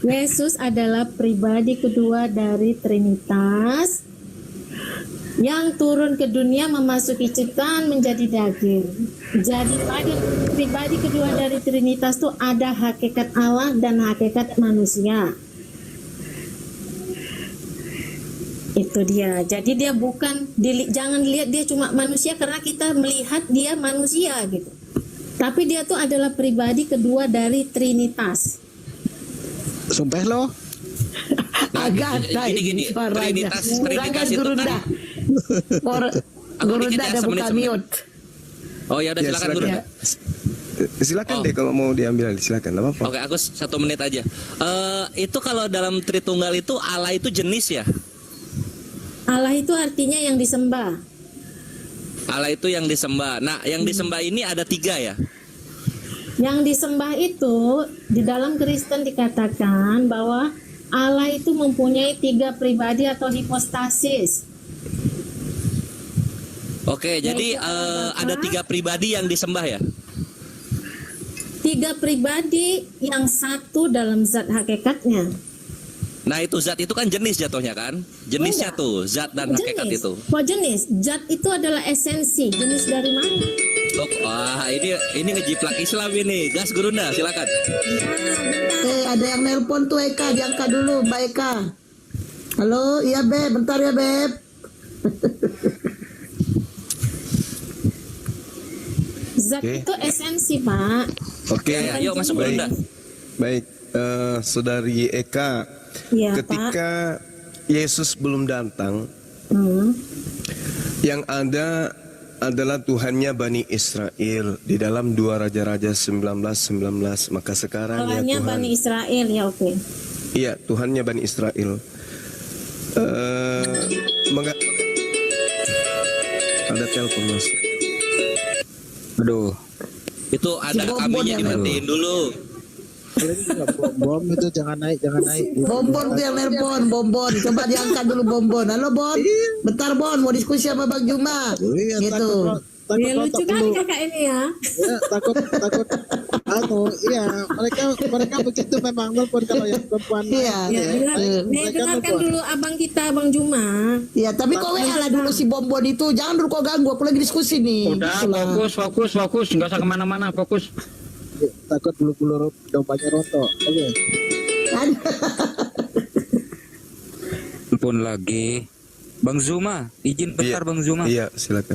Yesus adalah pribadi kedua dari Trinitas yang turun ke dunia memasuki ciptaan menjadi daging. Jadi pada pribadi kedua dari Trinitas itu ada hakikat Allah dan hakikat manusia. Itu dia. Jadi dia bukan jangan lihat dia cuma manusia karena kita melihat dia manusia gitu. Tapi dia tuh adalah pribadi kedua dari Trinitas. Sumpah lo. Agak gini, Trinitas itu kan Gurunda ada buka mute. Oh ya udah silakan Gurunda. Silakan deh kalau mau diambil, silakan, enggak apa-apa. Oke, aku 1 menit aja. Itu kalau dalam Tritunggal itu Allah itu jenis ya? Allah itu artinya yang disembah. Allah itu yang disembah. Nah, yang disembah ini ada 3 ya? Yang disembah itu di dalam Kristen dikatakan bahwa Allah itu mempunyai 3 pribadi atau hipostasis. Oke, jadi ada 3 pribadi yang disembah ya? 3 pribadi yang satu dalam zat hakikatnya. Nah itu zat itu kan jenis jatuhnya kan? Jenisnya tuh zat dan hakikat itu. Kok jenis? Zat itu adalah esensi. Jenis dari mana? Wah ini ngejiplak Islam ini. Gas Gurunda silakan. Ada yang nelpon tuh Eka, diangkat dulu Mbak Eka. Halo, iya Beb, bentar ya Beb. Zat itu esensi Pak. Oke, yuk masuk Gurunda. Baik, Saudari Eka, ya, ketika Yesus belum datang, yang ada adalah Tuhannya Bani Israel di dalam 2 Raja-Raja 19:19. Maka sekarang ya Tuhan. Bani Israel ya oke. Iya, Tuhannya Bani Israel. Ada telepon mas. Aduh. Itu ada kambingnya dimatiin dulu. Bom itu jangan naik. Bombon tuh yang nelpon, Bombon. Coba diangkat dulu Bombon. Halo Bon. Bentar Bon, mau diskusi sama Bang Juma. Gitu. Ya lucu kan kakak ini ya. Ya takut iya mereka begitu memang telepon kalau yang perempuan. Iya. Dengarkan dulu abang kita Bang Juma. Iya, tapi kau WA lah dulu si Bombon itu. Jangan dulu kau ganggu, aku lagi diskusi nih. Udah fokus, nggak usah kemana-mana, fokus. Takut bulu-bulu dompetnya rontok. Oke. Telepon lagi. Bang Zuma, izin bentar Bang Zuma. Iya, silakan.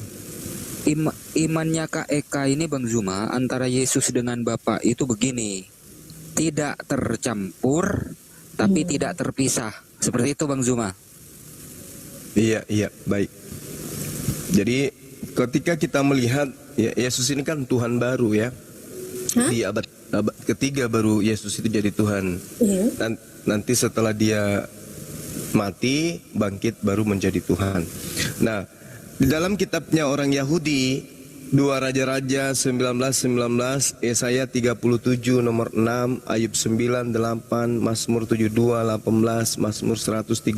Imannya Kak Eka ini Bang Zuma antara Yesus dengan Bapa itu begini, tidak tercampur tapi tidak terpisah, seperti itu Bang Zuma. Iya, baik. Jadi ketika kita melihat ya, Yesus ini kan Tuhan baru ya. Di abad ketiga baru Yesus itu jadi Tuhan. Nanti setelah dia mati, bangkit baru menjadi Tuhan. Nah, di dalam kitabnya orang Yahudi 2 Raja-Raja 19:19, Yesaya 37 nomor 6, Ayub 9:8, Mazmur 72:18, Mazmur 103